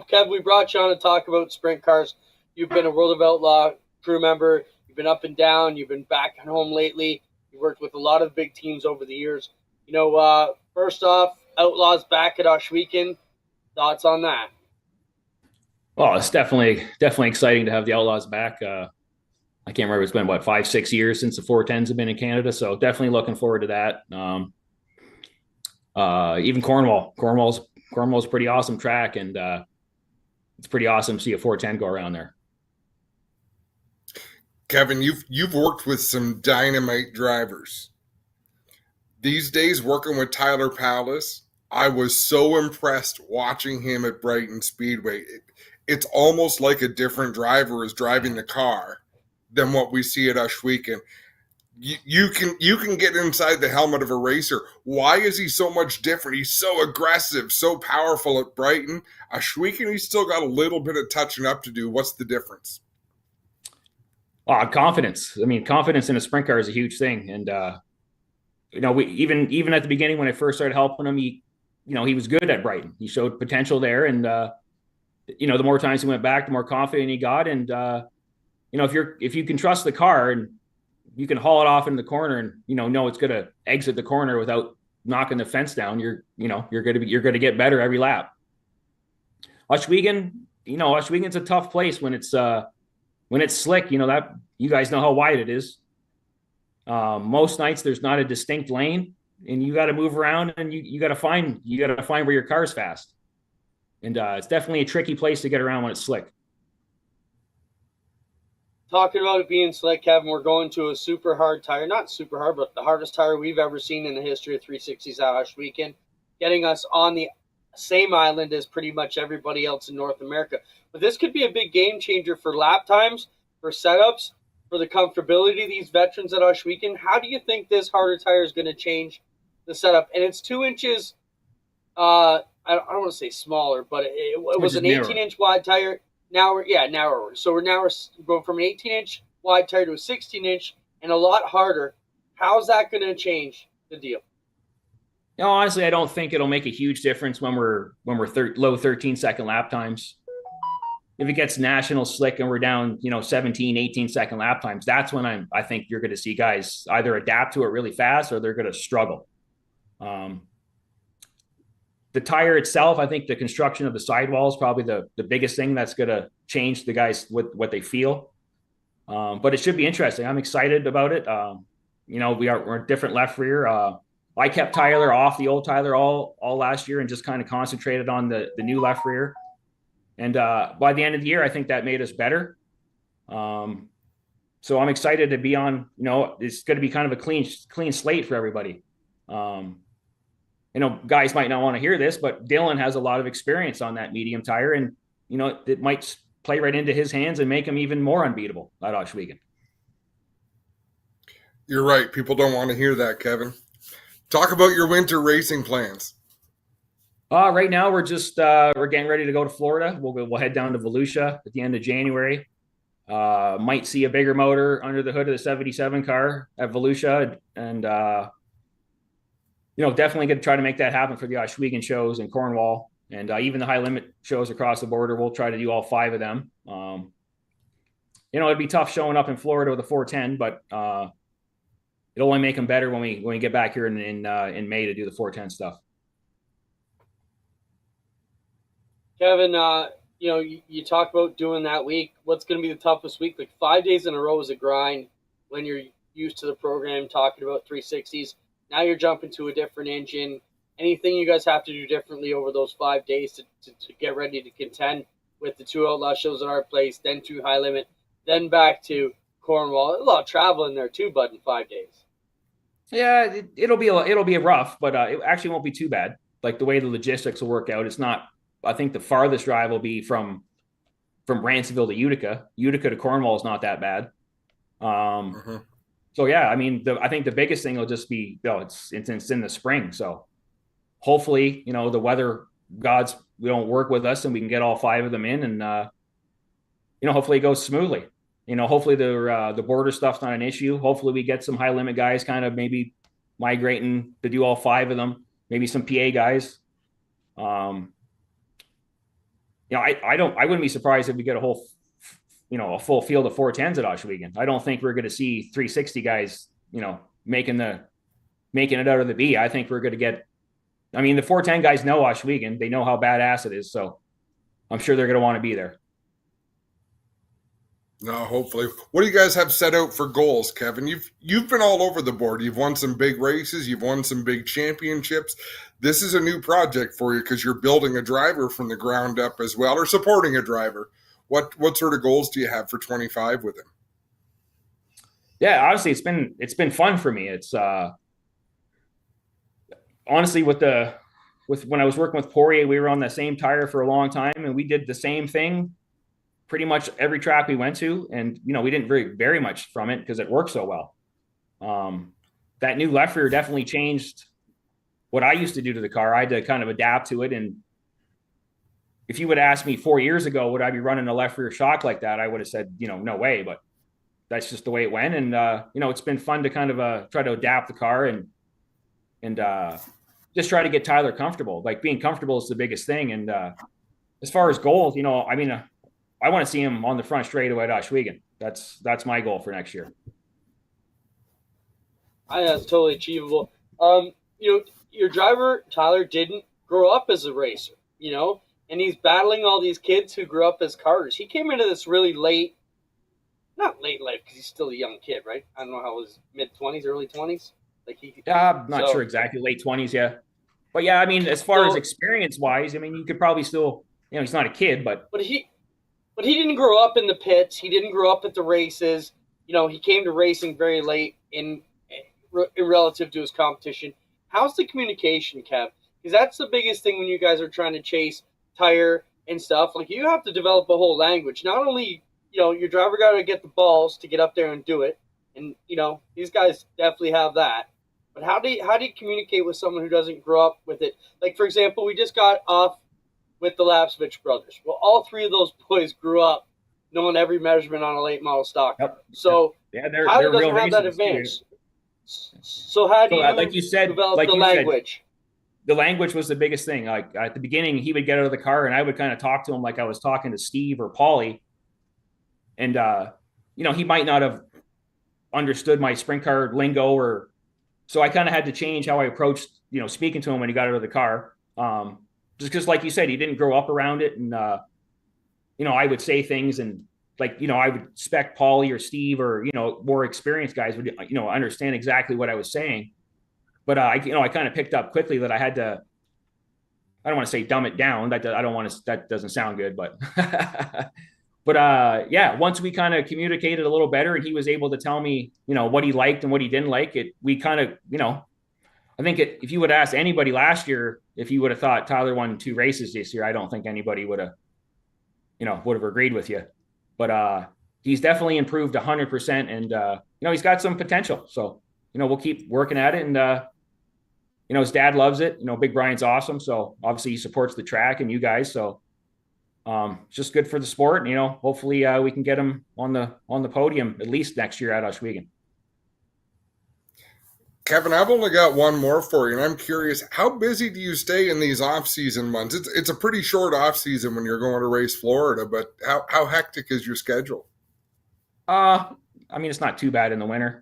Kevin, we brought you on to talk about sprint cars. You've been a World of Outlaw crew member. You've been up and down. You've been back at home lately. You worked with a lot of big teams over the years. First off, Outlaws back at Oshweekend. Thoughts on that? Well, it's definitely exciting to have the Outlaws back. I can't remember. It's been 5-6 years since the 410s have been in Canada, so definitely looking forward to that. Even Cornwall's a pretty awesome track, and it's pretty awesome to see a 410 go around there. Kevin, you've worked with some dynamite drivers. These days, working with Tyler Palace, I was so impressed watching him at Brighton Speedway. It's almost like a different driver is driving the car than what we see at Oshweekend. You can get inside the helmet of a racer. Why is he so much different? He's so aggressive, so powerful at Brighton. Oshweekend, he's still got a little bit of touching up to do. What's the difference? Confidence. I mean, confidence in a sprint car is a huge thing, and we even at the beginning when I first started helping him, he was good at Brighton. He showed potential there, and the more times he went back, the more confident he got. And if you can trust the car, and you can haul it off in the corner and know it's going to exit the corner without knocking the fence down. You're going to get better every lap. Oshwegan's a tough place when it's slick. That you guys know how wide it is. Most nights there's not a distinct lane, and you got to move around, and you got to find where your car's fast. And it's definitely a tricky place to get around when it's slick. Talking about it being slick, Kevin, we're going to a super hard tire. Not super hard, but the hardest tire we've ever seen in the history of 360s Ash Weekend, getting us on the same island as pretty much everybody else in North America. But this could be a big game changer for lap times, for setups, for the comfortability of these veterans at Ash Weekend. How do you think this harder tire is going to change the setup? And it's 2 inches, I don't want to say smaller, but it was an 18-inch wide tire. Now we're narrower. So we're going from an 18-inch wide tire to a 16-inch and a lot harder. How's that going to change the deal? Honestly, I don't think it'll make a huge difference when we're low 13-second lap times. If it gets national slick and we're down, 17, 18-second lap times, that's when I think you're going to see guys either adapt to it really fast or they're going to struggle. The tire itself, I think the construction of the sidewall is probably the biggest thing that's going to change the guys with what they feel. But it should be interesting. I'm excited about it. We're a different left rear. I kept Tyler off the old Tyler all last year and just kind of concentrated on the new left rear. And by the end of the year, I think that made us better. So I'm excited to be on, it's going to be kind of a clean slate for everybody. Guys might not want to hear this, but Dylan has a lot of experience on that medium tire, and it might play right into his hands and make him even more unbeatable at Oshwegan. You're right. People don't want to hear that, Kevin. Talk about your winter racing plans. Right now we're just we're getting ready to go to Florida. We'll head down to Volusia at the end of January. Might see a bigger motor under the hood of the 77 car at Volusia, and definitely going to try to make that happen for the Oshwegan shows in Cornwall, and even the high limit shows across the border. We'll try to do all 5 of them. It'd be tough showing up in Florida with a 410, but it'll only make them better when we get back here in May to do the 410 stuff. Kevin, you talk about doing that week. What's going to be the toughest week? Like 5 days in a row is a grind when you're used to the program talking about 360s. Now you're jumping to a different engine. Anything you guys have to do differently over those 5 days to get ready to contend with the 2 Outlaw shows at our place, then 2 high limit, then back to Cornwall? A lot of travel in there too, bud, in 5 days. Yeah, it'll be rough, but it actually won't be too bad. Like the way the logistics will work out, it's not. I think the farthest drive will be from Bransonville to Utica. Utica to Cornwall is not that bad. So yeah, I mean, I think the biggest thing will just be, it's in the spring. So hopefully, the weather gods don't work with us and we can get all 5 of them in, and hopefully it goes smoothly. Hopefully the border stuff's not an issue. Hopefully we get some high limit guys kind of maybe migrating to do all 5 of them. Maybe some PA guys. I wouldn't be surprised if we get a full field of 410s at Oshwegan. I don't think we're going to see 360 guys, making it out of the B. I think we're going to get, the 410 guys know Oshwegan. They know how badass it is. So I'm sure they're going to want to be there. No, hopefully. What do you guys have set out for goals, Kevin? You've been all over the board. You've won some big races. You've won some big championships. This is a new project for you because you're building a driver from the ground up as well, or supporting a driver. What sort of goals do you have for 25 with him? Yeah, honestly, it's been fun for me. It's honestly with when I was working with Poirier, we were on the same tire for a long time, and we did the same thing pretty much every track we went to, and we didn't very much from it because it worked so well. That new left rear definitely changed what I used to do to the car. I had to kind of adapt to it, and if you would ask me 4 years ago, would I be running a left rear shock like that, I would have said, no way, but that's just the way it went. And it's been fun to kind of try to adapt the car and just try to get Tyler comfortable. Like being comfortable is the biggest thing. And as far as goals, I want to see him on the front straightaway at Oshwegan. That's my goal for next year. I think that's totally achievable. Your driver Tyler didn't grow up as a racer, and he's battling all these kids who grew up as karters. He came into this really late, not late life because he's still a young kid, right? I don't know how his mid-20s, early 20s. I'm not sure exactly, late 20s, yeah. But yeah, I mean, as far as experience wise, I mean, you could probably still, he's not a kid, but he didn't grow up in the pits. He didn't grow up at the races. He came to racing very late in relative to his competition. How's the communication, Kev? Because that's the biggest thing when you guys are trying to chase tire and stuff. Like, you have to develop a whole language. Not only, your driver got to get the balls to get up there and do it, and these guys definitely have that. But how do you communicate with someone who doesn't grow up with it? Like, for example, we just got off with the Lapsvich brothers. Well, all three of those boys grew up knowing every measurement on a late model stock. Yep. So they're Tyler real doesn't have that racers, advantage. So how do you, like you said, develop like the you language? Said, the language was the biggest thing. Like at the beginning, he would get out of the car and I would kind of talk to him like I was talking to Steve or Paulie. And, he might not have understood my sprint car lingo so I kind of had to change how I approached, speaking to him when he got out of the car. Just because, like you said, he didn't grow up around it. And, I would say things and I would expect Paulie or Steve or, more experienced guys would, understand exactly what I was saying. But, I kind of picked up quickly that I had to, I don't want to say dumb it down. That doesn't sound good, but, but yeah, once we kind of communicated a little better and he was able to tell me, what he liked and what he didn't like, we kind of, I think if you would ask anybody last year, if you would have thought Tyler won 2 races this year, I don't think anybody would have agreed with you. But he's definitely improved 100%, and he's got some potential. So we'll keep working at it, and his dad loves it. Big Brian's awesome, so obviously he supports the track and you guys. So it's just good for the sport. And, hopefully we can get him on the podium at least next year at Oswego. Kevin, I've only got one more for you, and I'm curious, how busy do you stay in these off-season months? It's a pretty short off-season when you're going to race Florida, but how hectic is your schedule? I mean, it's not too bad in the winter.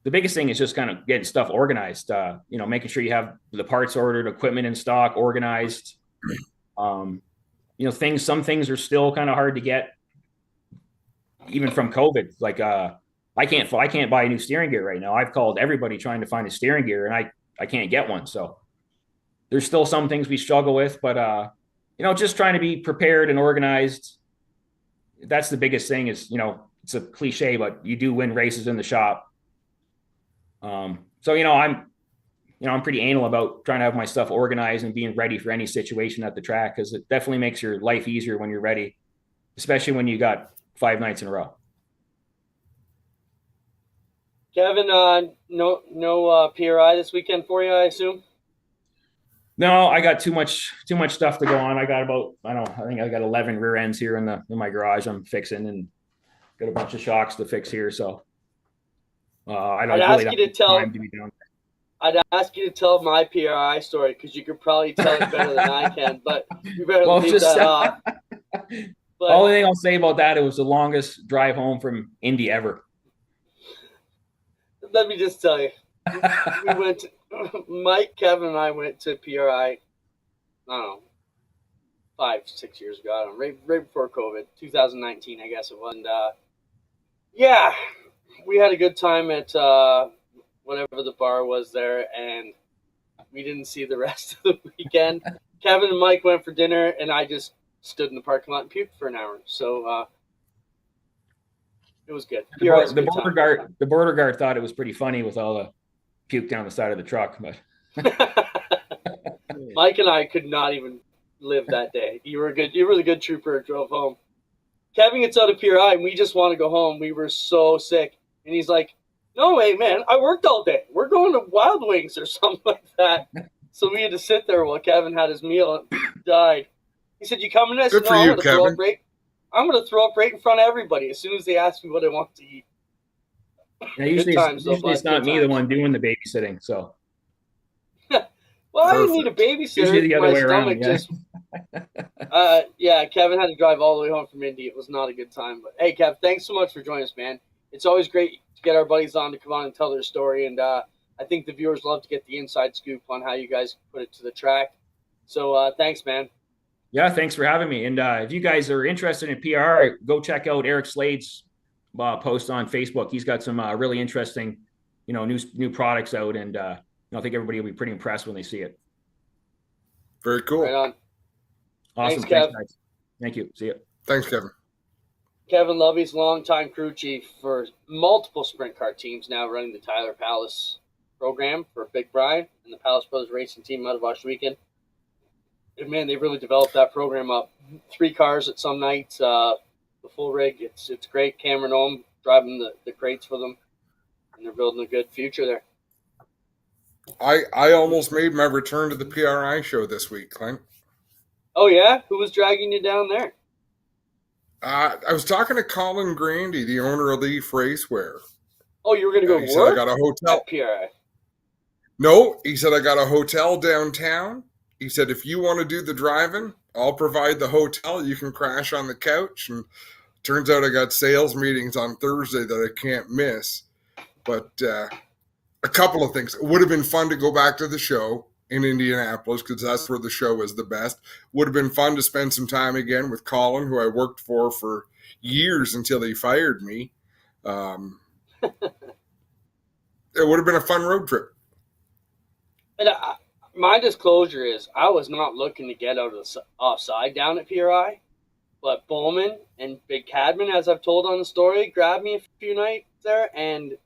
The biggest thing is just kind of getting stuff organized, making sure you have the parts ordered, equipment in stock, organized. Some things are still kind of hard to get, even from COVID. Like, I can't buy a new steering gear right now. I've called everybody trying to find a steering gear, and I can't get one. So there's still some things we struggle with, but just trying to be prepared and organized. That's the biggest thing is, it's a cliche, but you do win races in the shop. So, I'm pretty anal about trying to have my stuff organized and being ready for any situation at the track, because it definitely makes your life easier when you're ready, especially when you got 5 nights in a row. Kevin, no PRI this weekend for you, I assume? No, I got too much stuff to go on. I got I think I got 11 rear ends here in my garage I'm fixing, and got a bunch of shocks to fix here. So I'd ask you to tell my PRI story, because you could probably tell it better than I can, but you better leave that off. The only thing I'll say about that, it was the longest drive home from Indy ever. Let me just tell you, we went to, Mike, Kevin, and I went to PRI, I don't know, 5-6 years ago. I don't know, right before COVID, 2019, I guess it was. And yeah, we had a good time at whatever the bar was there, and we didn't see the rest of the weekend. Kevin and Mike went for dinner, and I just stood in the parking lot and puked for an hour. So it was good. The border guard thought it was pretty funny with all the puke down the side of the truck, but Mike and I could not even live that day. You were the good trooper who drove home. Kevin gets out of PRI, and we just want to go home. We were so sick. And he's like, no way, man, I worked all day. We're going to Wild Wings or something like that. So we had to sit there while Kevin had his meal and died. He said, you coming? I said, no, I'm going to throw up right in front of everybody as soon as they ask me what I want to eat. Yeah, usually it's not me the one doing the babysitting. So, well, I didn't need a babysitter. Usually the other way around. Yeah. Kevin had to drive all the way home from Indy. It was not a good time. But hey, Kev, thanks so much for joining us, man. It's always great to get our buddies on to come on and tell their story. And I think the viewers love to get the inside scoop on how you guys put it to the track. So thanks, man. Yeah, thanks for having me. And if you guys are interested in PR, go check out Eric Slade's post on Facebook. He's got some really interesting, new products out, and I think everybody will be pretty impressed when they see it. Very cool. Right on. Awesome. Thanks, Kev. Guys. Thank you. See you. Thanks, Kevin. Kevin Loveys, longtime crew chief for multiple sprint car teams, now running the Tyler Palace program for Big Brian and the Palace Brothers Racing Team out of Washington. And man, they've really developed that program up. 3 cars at some nights, the full rig. It's great. Cameron Ohm driving the crates for them, and they're building a good future there. I almost made my return to the PRI show this week, Clint. Oh, yeah? Who was dragging you down there? I was talking to Colin Grandy, the owner of Leaf Racewear. Oh, you were going to go He work said, I got a hotel. at PRI? No, he said, I got a hotel downtown. He said, if you want to do the driving, I'll provide the hotel. You can crash on the couch. And turns out I got sales meetings on Thursday that I can't miss. But a couple of things. It would have been fun to go back to the show in Indianapolis because that's where the show is the best. Would have been fun to spend some time again with Colin, who I worked for years until he fired me. It would have been a fun road trip. And my disclosure is I was not looking to get out of the offside down at PRI, but Bowman and Big Cadman, as I've told on the story, grabbed me a few nights there, and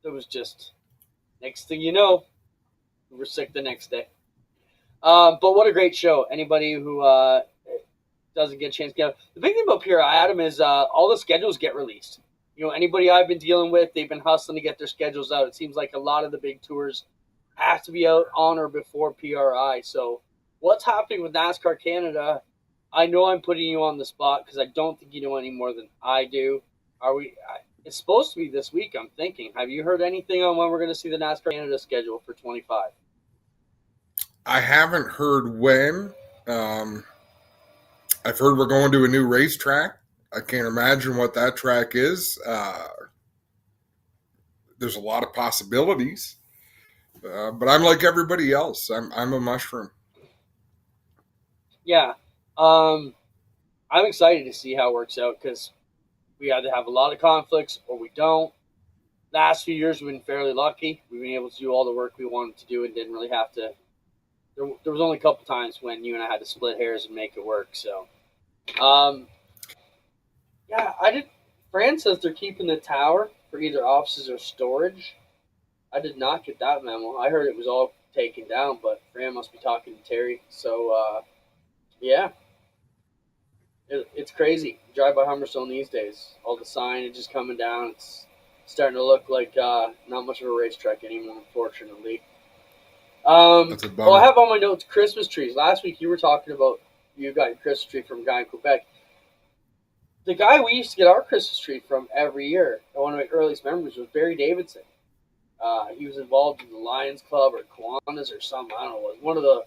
it was just next thing you know, we were sick the next day. But what a great show. Anybody who doesn't get a chance to get out. The big thing about PRI, Adam, is all the schedules get released. Anybody I've been dealing with, they've been hustling to get their schedules out. It seems like a lot of the big tours have to be out on or before PRI. So what's happening with NASCAR Canada? I know I'm putting you on the spot because I don't think you know any more than I do. It's supposed to be this week, I'm thinking. Have you heard anything on when we're going to see the NASCAR Canada schedule for 25? I haven't heard when. I've heard we're going to a new racetrack. I can't imagine what that track is. There's a lot of possibilities. But I'm like everybody else. I'm a mushroom. Yeah. I'm excited to see how it works out because we either have a lot of conflicts or we don't. Last few years, we've been fairly lucky. We've been able to do all the work we wanted to do and didn't really have to. There was only a couple times when you and I had to split hairs and make it work. So, Fran says they're keeping the tower for either offices or storage. I did not get that memo. I heard it was all taken down, but Fran must be talking to Terry. So, yeah. It's crazy. You drive by Humberstone these days. All the signage is coming down. It's starting to look like not much of a racetrack anymore, unfortunately. That's a bummer. I have on my notes Christmas trees. Last week you were talking about you got your Christmas tree from a guy in Quebec. The guy we used to get our Christmas tree from every year, one of my earliest memories, was Barry Davidson. He was involved in the Lions Club or Kiwanis or something. I don't know. It was one of the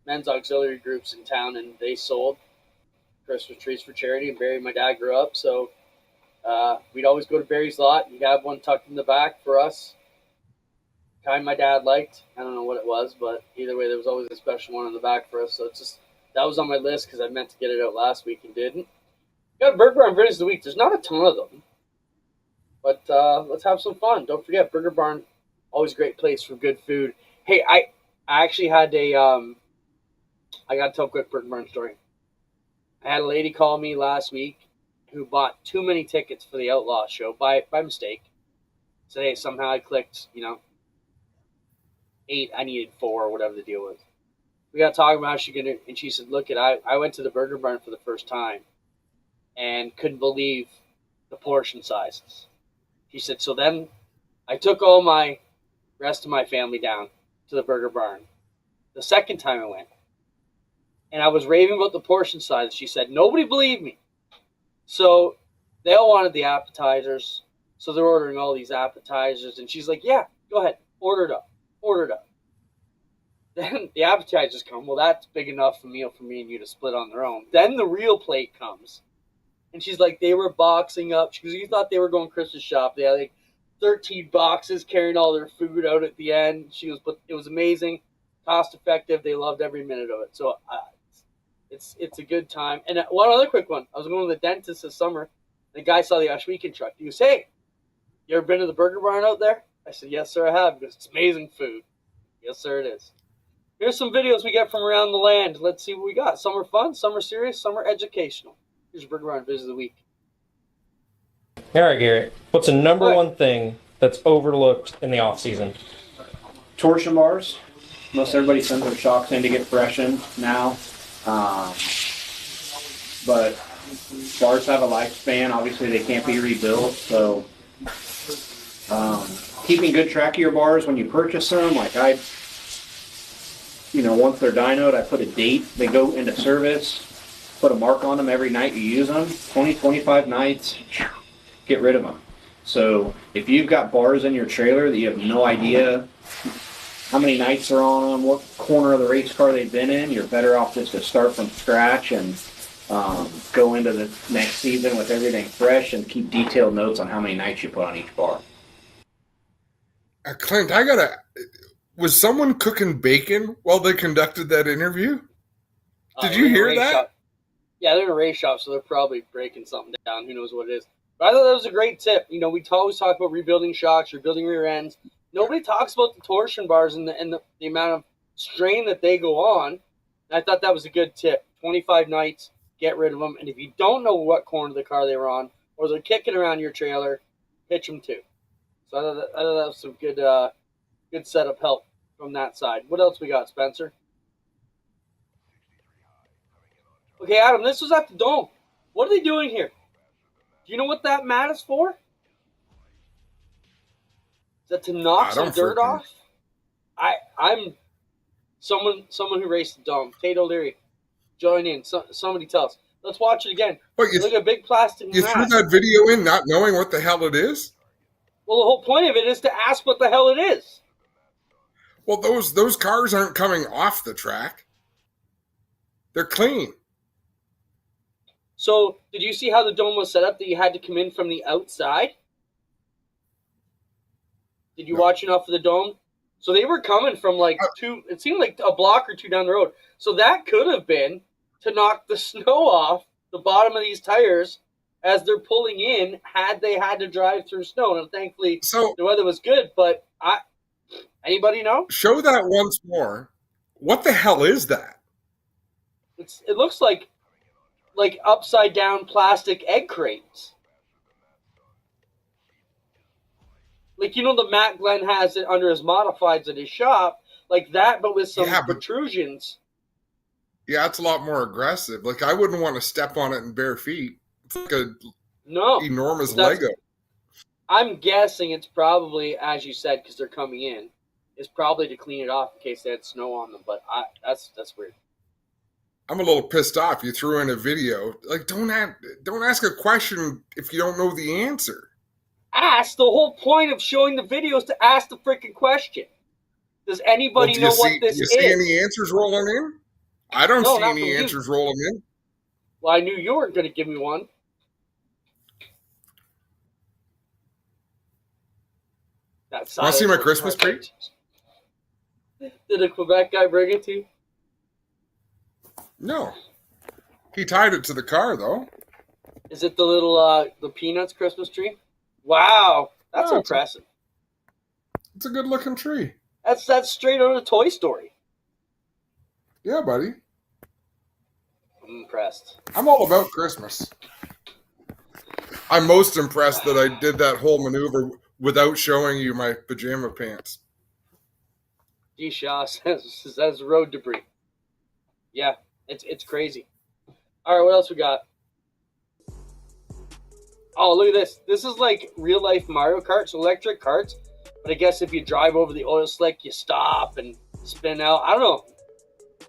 men's auxiliary groups in town, and they sold Christmas trees for charity. And Barry and my dad grew up, so we'd always go to Barry's lot. He'd have one tucked in the back for us. Kind my dad liked. I don't know what it was, but either way, there was always a special one in the back for us. So it's just that was on my list because I meant to get it out last week and didn't. Got a Burger Barn Videos of the Week. There's not a ton of them, but let's have some fun. Don't forget, Burger Barn, always a great place for good food. Hey, I actually had I got to tell a quick Burger Barn story. I had a lady call me last week who bought too many tickets for the Outlaws show by mistake. Said, hey, somehow I clicked, 8, I needed 4 or whatever the deal was. We got talking about how she could, and she said, look, I went to the Burger Barn for the first time and couldn't believe the portion sizes. She said, so then I took all my rest of my family down to the Burger Barn. The second time I went, and I was raving about the portion size. She said, nobody believed me. So they all wanted the appetizers. So they're ordering all these appetizers. And she's like, yeah, go ahead. Order it up. Then the appetizers come. Well, that's big enough for meal for me and you to split on their own. Then the real plate comes. And she's like, they were boxing up. She goes, you thought they were going Christmas shop. They had like 13 boxes carrying all their food out at the end. But it was amazing, cost effective. They loved every minute of it. So it's a good time. And one other quick one. I was going to the dentist this summer. The guy saw the Ashweekend truck. He goes, "Hey, you ever been to the Burger Barn out there?" I said, "Yes, sir, I have." He goes, "It's amazing food." Yes, sir, it is. Here's some videos we get from around the land. Let's see what we got. Some are fun, some are serious, some are educational. Here's your Burger Barn Visit of the Week. All right, Garrett. What's the number one thing that's overlooked in the off season? Torsion bars. Most everybody sends their shocks in to get freshened now. But bars have a lifespan. Obviously, they can't be rebuilt. So keeping good track of your bars when you purchase them. Like once they're dynoed, I put a date. They go into service. Put a mark on them every night you use them. 20, 25 nights. Get rid of them. So if you've got bars in your trailer that you have no idea how many nights are on them, what corner of the race car they've been in, you're better off just to start from scratch and go into the next season with everything fresh and keep detailed notes on how many nights you put on each bar. Clint, was someone cooking bacon while they conducted that interview? Did you hear that? Shop. Yeah, they're in a race shop, so they're probably breaking something down. Who knows what it is. But I thought that was a great tip. We always talk about rebuilding shocks, rebuilding rear ends. Nobody talks about the torsion bars and the amount of strain that they go on. And I thought that was a good tip. 25 nights, get rid of them. And if you don't know what corner of the car they were on, or they're kicking around your trailer, pitch them too. So I thought that was some good setup help from that side. What else we got, Spencer? Okay, Adam, this was at the Dome. What are they doing here? Do you know what that mat is for? Is that to knock some dirt off? I'm someone who raced the Dome. Tate O'Leary, join in. Somebody tell us. Let's watch it again. Look at a big plastic mat. You threw that video in not knowing what the hell it is? Well, the whole point of it is to ask what the hell it is. Well, those cars aren't coming off the track. They're clean. So, did you see how the Dome was set up that you had to come in from the outside? Did you watch enough of the Dome? So they were coming from it seemed like a block or two down the road. So that could have been to knock the snow off the bottom of these tires as they're pulling in had they had to drive through snow. And thankfully, the weather was good, but anybody know? Show that once more. What the hell is that? It looks like upside down plastic egg crates. The Matt Glenn has it under his modifieds at his shop, like that, but with some protrusions. Yeah, it's a lot more aggressive. I wouldn't want to step on it in bare feet. It's like enormous Lego. I'm guessing it's probably, as you said, because they're coming in, is probably to clean it off in case they had snow on them. But that's weird. I'm a little pissed off. You threw in a video. Don't ask a question if you don't know the answer. Ask. The whole point of showing the video is to ask the freaking question. Does anybody know what this is? Do you see any answers rolling in? I don't see any answers rolling in. Well, I knew you weren't going to give me one. Want to see my Christmas tree? Did a Quebec guy bring it to you? No. He tied it to the car, though. Is it the little the Peanuts Christmas tree? Wow, that's impressive. It's a good-looking tree. That's straight out of Toy Story. Yeah, buddy. I'm impressed. I'm all about Christmas. I'm most impressed that I did that whole maneuver without showing you my pajama pants. G. Shaw says road debris. Yeah, it's crazy. All right, what else we got? Oh, look at this. This is like real-life Mario Karts, electric karts. But I guess if you drive over the oil slick, you stop and spin out. I don't know.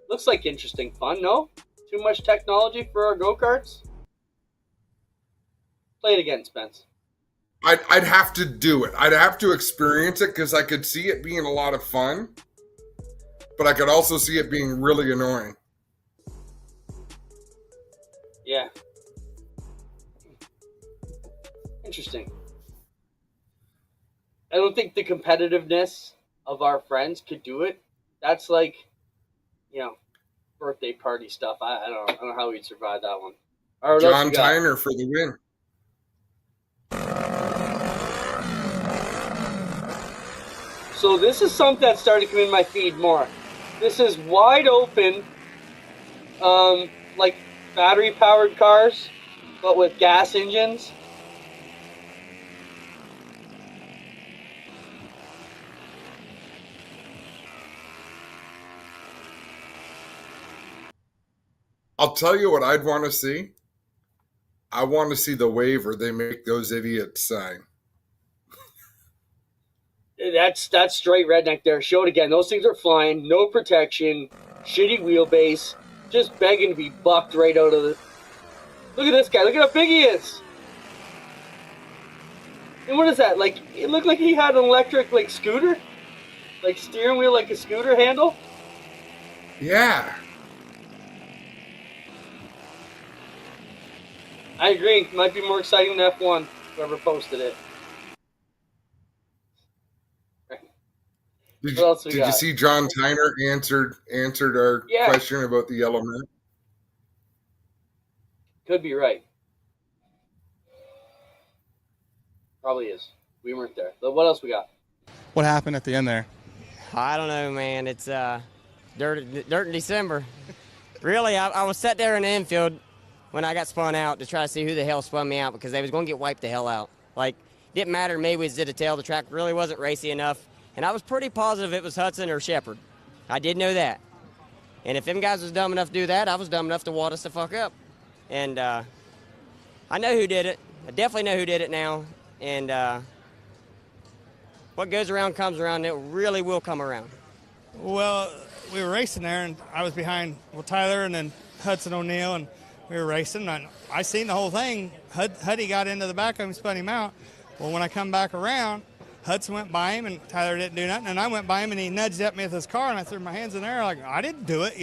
Looks like interesting fun, no? Too much technology for our go-karts? Play it again, Spence. I'd have to do it. I'd have to experience it because I could see it being a lot of fun. But I could also see it being really annoying. Yeah. Interesting. I don't think the competitiveness of our friends could do it. That's like, birthday party stuff. I don't know how we'd survive that one. All right, John Tyner for the win. So this is something that started coming in my feed more. This is wide open, like battery-powered cars, but with gas engines. I'll tell you what I'd want to see. I want to see the waiver they make those idiots sign. That's straight redneck there. Show it again. Those things are flying, no protection, shitty wheelbase, just begging to be bucked right out of the... Look at this guy. Look at how big he is. And what is that? Like, it looked like he had an electric, like, scooter? Like, steering wheel, like a scooter handle? Yeah. I agree. Might be more exciting than F1, whoever posted it. Did What else we you got? see John Tyner answered our question about the yellow man? Could be right. Probably is. We weren't there. But what else we got? What happened at the end there? I don't know, man. It's dirt in December. Really, I was sat there in the infield when I got spun out to try to see who the hell spun me out because they was going to get wiped the hell out. Like, didn't matter to me. We did a tail. The track really wasn't racy enough. And I was pretty positive it was Hudson or Shepard. I did know that. And if them guys was dumb enough to do that, I was dumb enough to wad us the fuck up. And I know who did it. I definitely know who did it now. And what goes around comes around. It really will come around. Well, we were racing there, and I was behind Tyler and then Hudson O'Neill, and we were racing. And I seen the whole thing. Huddy got into the back of him, spun him out. Well, when I come back around, Hudson went by him, and Tyler didn't do nothing. And I went by him, and he nudged at me with his car, and I threw my hands in the air like, I didn't do it,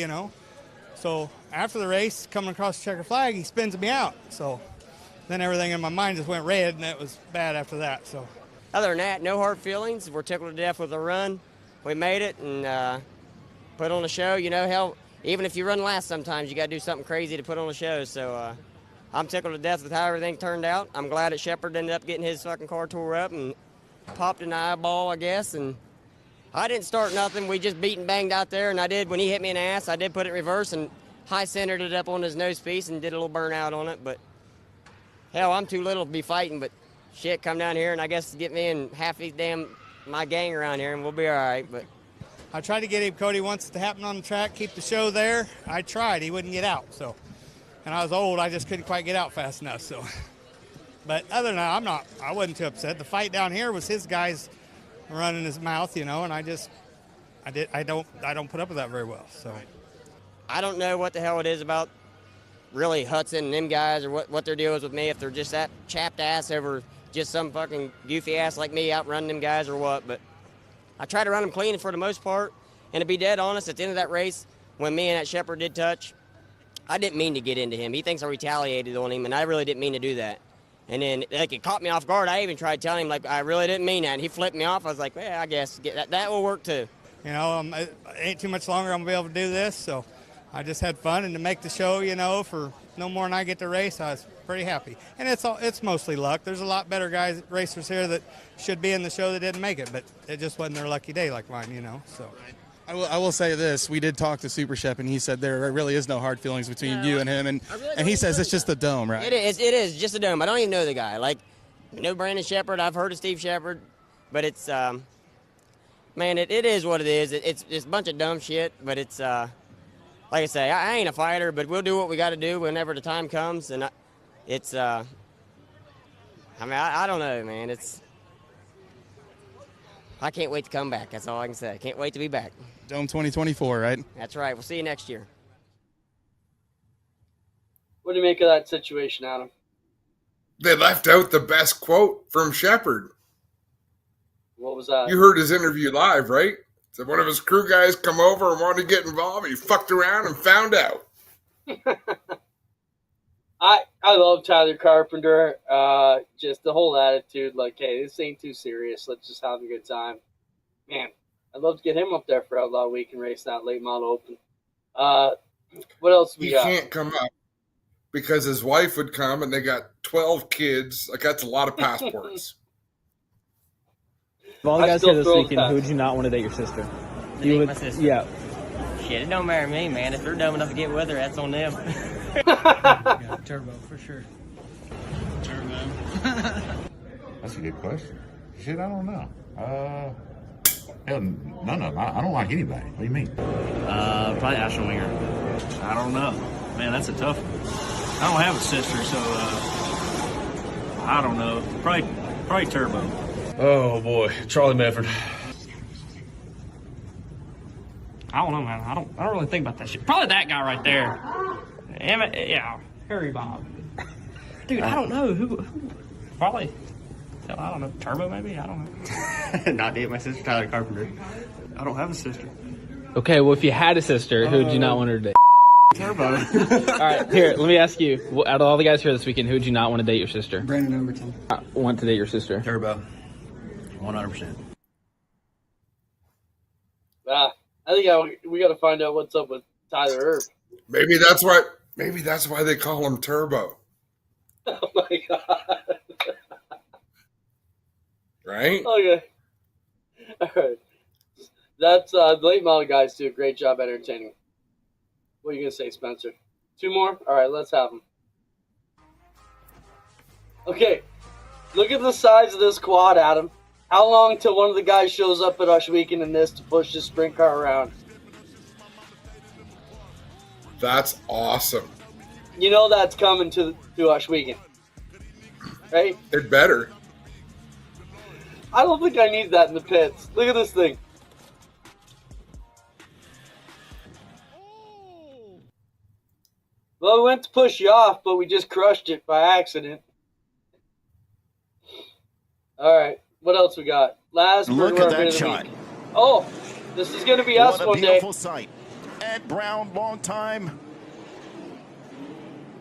So after the race, coming across the checker flag, he spins me out. So then everything in my mind just went red, and it was bad after that. So other than that, no hard feelings. We're tickled to death with the run. We made it and put on a show. Hell, even if you run last sometimes, you got to do something crazy to put on a show. So I'm tickled to death with how everything turned out. I'm glad that Shepard ended up getting his fucking car tore up and popped an eyeball, I guess. And I didn't start nothing. We just beat and banged out there. And I did, when he hit me in the ass, I did put it in reverse and high centered it up on his nose piece and did a little burnout on it. But hell, I'm too little to be fighting. But shit, come down here and I guess get me and half these my gang around here and we'll be all right. But I tried to get him, Cody, once to happen on the track, keep the show there. I tried. He wouldn't get out. So, and I was old. I just couldn't quite get out fast enough. So, but other than that, I wasn't too upset. The fight down here was his guys running his mouth, and I don't put up with that very well. So, I don't know what the hell it is about really Hudson and them guys or what their deal is with me. If they're just that chapped ass over just some fucking goofy ass like me outrunning them guys or what. But I try to run them clean for the most part. And to be dead honest, at the end of that race, when me and that Shepard did touch, I didn't mean to get into him. He thinks I retaliated on him, and I really didn't mean to do that. And then, like, it caught me off guard. I even tried telling him, like, I really didn't mean that. And he flipped me off. I was like, well, I guess that will work too. It ain't too much longer I'm going to be able to do this. So I just had fun. And to make the show, for no more than I get to race, I was pretty happy. And it's mostly luck. There's a lot better racers here that should be in the show that didn't make it. But it just wasn't their lucky day like mine, So. I will say this. We did talk to Super Shep, and he said there really is no hard feelings between you and him. And he says it's just a dome, right? It is just a dome. I don't even know the guy. Like, I know Brandon Shepard. I've heard of Steve Shepard. But it's, man, it is what it is. It's a bunch of dumb shit. But it's, like I say, I ain't a fighter, but we'll do what we got to do whenever the time comes. And I don't know, man. I can't wait to come back. That's all I can say. I can't wait to be back. Dome 2024, right? That's right. We'll see you next year. What do you make of that situation, Adam? They left out the best quote from Shepard. What was that? You heard his interview live, right? So one of his crew guys come over and wanted to get involved. He fucked around and found out. I love Tyler Carpenter. Just the whole attitude, like, hey, this ain't too serious. Let's just have a good time. Man, I'd love to get him up there for Outlaw Week and race that late model open. What else we got? He can't come up because his wife would come, and they got 12 kids. Like, that's a lot of passports. Of all the guys here this weekend, who would you not want to date your sister? You would, my sister. Yeah. Shit, it don't matter to me, man. If they're dumb enough to get with her, that's on them. Yeah, Turbo, for sure. Turbo. That's a good question. Shit, I don't know. Hell, none of them. I don't like anybody. What do you mean? Probably Asher Winger. I don't know. Man, that's a tough one. I don't have a sister, so I don't know. Probably Turbo. Oh boy, Charlie Medford. I don't know, man. I don't really think about that shit. Probably that guy right there. Yeah, Harry Bob. Dude, I don't know who. Probably. I don't know. Turbo, maybe. I don't know. Not date my sister, Tyler Carpenter. I don't have a sister. Okay, well, if you had a sister, who would you not want her to date? Turbo. All right, here, let me ask you. Out of all the guys here this weekend, who would you not want to date your sister? Brandon Overton. Want to date your sister? Turbo. 100%. I think we got to find out what's up with Tyler Erb. Maybe that's why they call him Turbo. Oh my god! Right? Okay. All right. That's the late model guys do a great job entertaining. What are you gonna say, Spencer? 2 more? All right, let's have them. Okay. Look at the size of this quad, Adam. How long till one of the guys shows up at Ush Weekend in this to push his sprint car around? That's awesome. You know that's coming to Ush Weekend, right? It better. I don't think I need that in the pits. Look at this thing. Well, we went to push you off, but we just crushed it by accident. All right. What else we got? Last look at that shot. Oh, this is going to be us one day. What a beautiful sight. Ed Brown, long time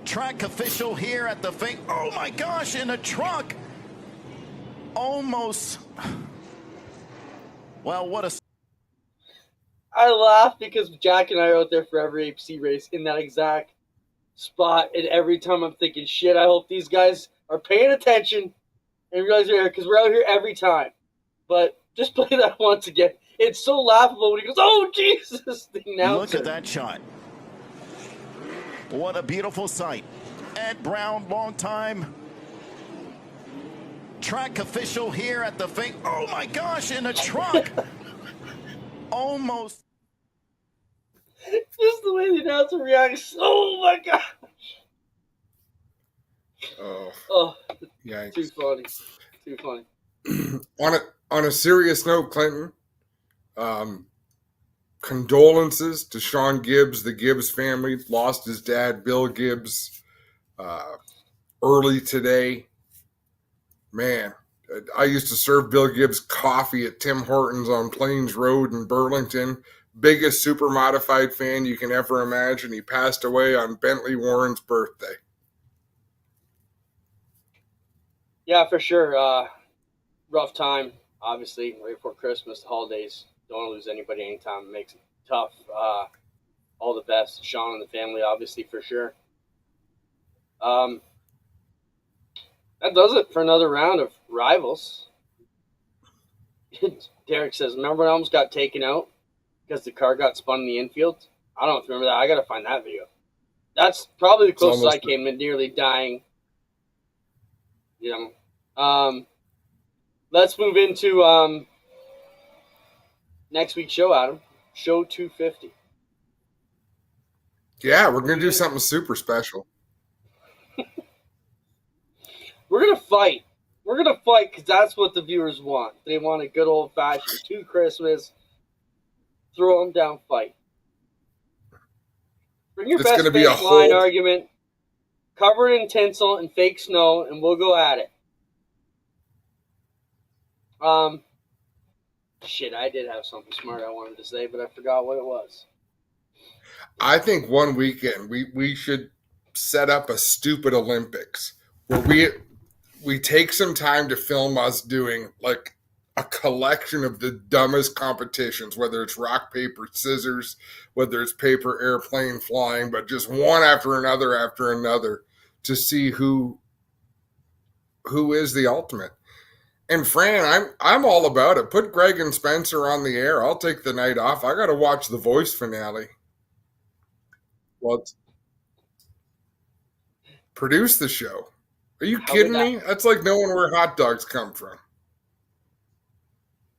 track official here at the fake. Oh my gosh, in a truck. Almost. Well, what a. I laugh because Jack and I are out there for every APC race in that exact spot, and every time I'm thinking, shit, I hope these guys are paying attention and realize they're here, because we're out here every time. But just play that once again. It's so laughable when he goes, oh, Jesus. Look at that shot. What a beautiful sight. Ed Brown, long time track official here at the fake. Oh, my gosh, in a truck. Almost. Just the way the announcer reacts. Oh, my gosh. Oh, yikes. Too funny. Too funny. On a serious note, Clinton, condolences to Sean Gibbs. The Gibbs family lost his dad, Bill Gibbs, early today. Man, I used to serve Bill Gibbs coffee at Tim Hortons on Plains Road in Burlington. Biggest super modified fan you can ever imagine. He passed away on Bentley Warren's birthday. Yeah, for sure. Rough time, obviously, right before Christmas, the holidays. Don't want to lose anybody anytime. It makes it tough. All the best, Sean and the family, obviously, for sure. That does it for another round of Rivalz. Derek says, remember when I almost got taken out because the car got spun in the infield? I don't know if you remember that. I got to find that video. That's probably the closest I came to nearly dying. You know. Let's move into next week's show, Adam. Show 250. Yeah, we're going to do something super special. We're going to fight. We're going to fight because that's what the viewers want. They want a good old-fashioned 2 Christmas, throw them down fight. Bring your best fake line argument, cover it in tinsel and fake snow, and we'll go at it. Shit, I did have something smart I wanted to say, but I forgot what it was. I think one weekend we should set up a stupid Olympics where we take some time to film us doing like a collection of the dumbest competitions, whether it's rock, paper, scissors, whether it's paper airplane flying, but just one after another to see who is the ultimate. And Fran, I'm all about it. Put Greg and Spencer on the air. I'll take the night off. I got to watch the Voice finale. Well, produce the show. Are you kidding me? That's like knowing where hot dogs come from.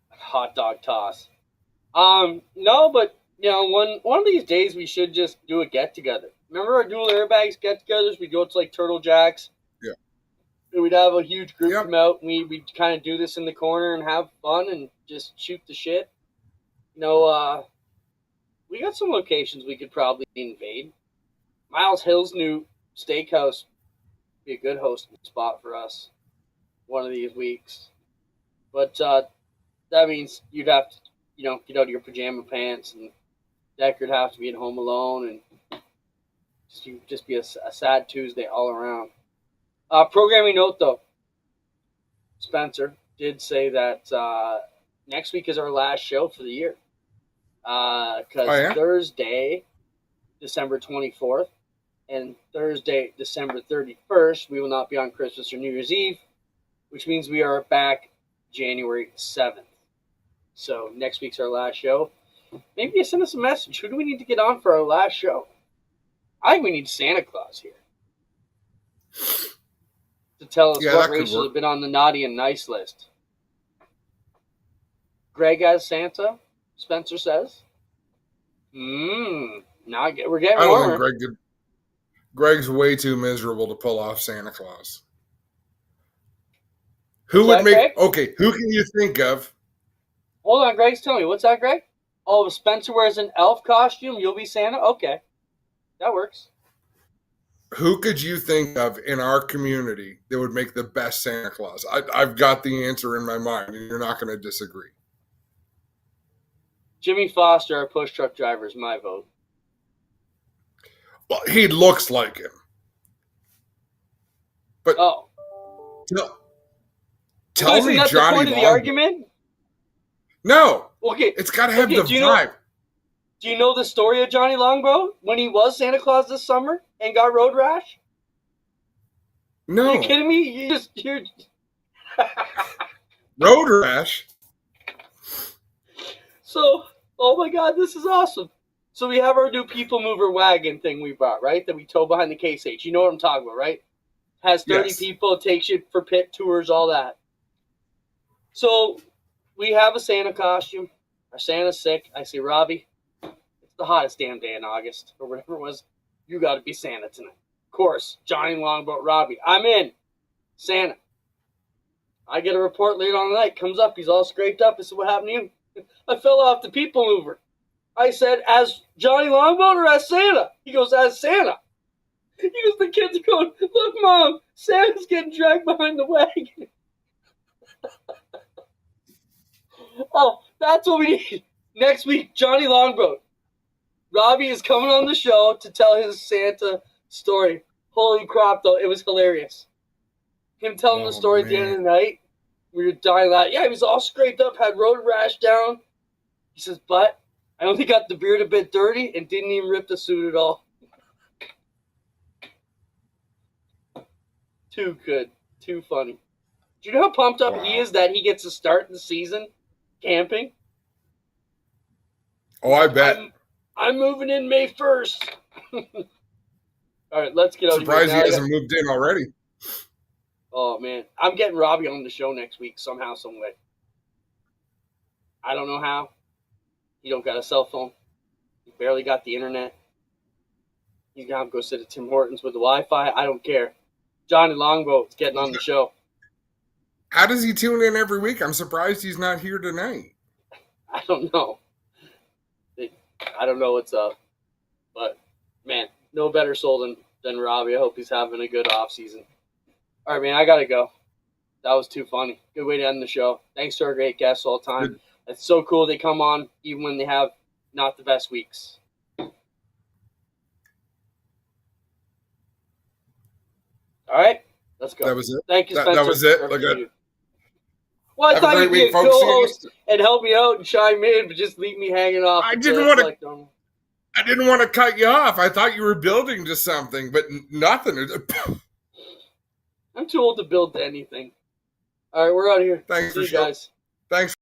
Hot dog toss. No, but one of these days we should just do a get together. Remember our dual airbags get togethers? We'd go to like Turtle Jacks. Yeah. And we'd have a huge group come out and we'd kind of do this in the corner and have fun and just shoot the shit. We got some locations we could probably invade. Miles Hill's new steakhouse would be a good hosting spot for us one of these weeks. But that means you'd have to, get out of your pajama pants, and Decker'd have to be at home alone, and just be a sad Tuesday all around. Programming note, though. Spencer did say that next week is our last show for the year. Because Thursday, December 24th, and Thursday, December 31st, we will not be on Christmas or New Year's Eve, which means we are back January 7th. So next week's our last show. Maybe you send us a message. Who do we need to get on for our last show? I think we need Santa Claus here to tell us what races have been on the naughty and nice list. Greg as Santa, Spencer says. Now we're getting I warmer. don't think Greg's way too miserable to pull off Santa Claus. Who would make? Okay, who can you think of? Hold on, Greg's telling me. What's that, Greg? Oh, if Spencer wears an elf costume, you'll be Santa? Okay. That works. Who could you think of in our community that would make the best Santa Claus? I've got the answer in my mind, and you're not going to disagree. Jimmy Foster, our push truck driver, is my vote. Well, he looks like him. But tell isn't me that Johnny the point of the Long. argument? No. Okay. It's got to have the vibe. Do you know the story of Johnny Longboat when he was Santa Claus this summer and got road rash? No. Are you kidding me? You're road rash. So, oh my God, this is awesome. So we have our new people mover wagon thing we bought, right? That we tow behind the Case H. You know what I'm talking about, right? Has 30 people, takes you for pit tours, all that. So we have a Santa costume. Our Santa's sick. I say, Robbie, it's the hottest damn day in August, or whatever it was. You got to be Santa tonight. Of course, Johnny Longboat, Robbie. I'm in. Santa. I get a report late on the night. Comes up. He's all scraped up. I said, what happened to you? I fell off the people mover. I said, as Johnny Longboat or as Santa? He goes, as Santa. He goes, the kids are going, look, Mom, Santa's getting dragged behind the wagon. Oh, that's what we need. Next week, Johnny Longboat. Robbie is coming on the show to tell his Santa story. Holy crap, though. It was hilarious. Him telling the story at the end of the night. We were dying laughing. Yeah, he was all scraped up, had road rash down. He says, but I only got the beard a bit dirty and didn't even rip the suit at all. Too good. Too funny. Do you know how pumped up he is that he gets to start the season camping? Oh, I bet. I'm moving in May 1st. All right, let's get out of here. Surprised he hasn't moved in already. Oh, man. I'm getting Robbie on the show next week somehow, some way. I don't know how. He don't got a cell phone. He barely got the internet. He's going to have to go sit at Tim Hortons with the Wi-Fi. I don't care. Johnny Longboat's getting on the show. How does he tune in every week? I'm surprised he's not here tonight. I don't know. I don't know what's up. But, man, no better soul than Robbie. I hope he's having a good off season. All right, man, I got to go. That was too funny. Good way to end the show. Thanks to our great guests all the time. Good. It's so cool they come on even when they have not the best weeks. All right, let's go. That was it. Thank you, Spencer. That was it. for Look everything. at. Well, I Have a thought great you'd be week, a folks. co-host and help me out and chime in, but just leave me hanging off. I the didn't cliff want to. like, I didn't want to cut you off. I thought you were building to something, but nothing. I'm too old to build to anything. All right, we're out of here. Thanks See for you guys. Thanks.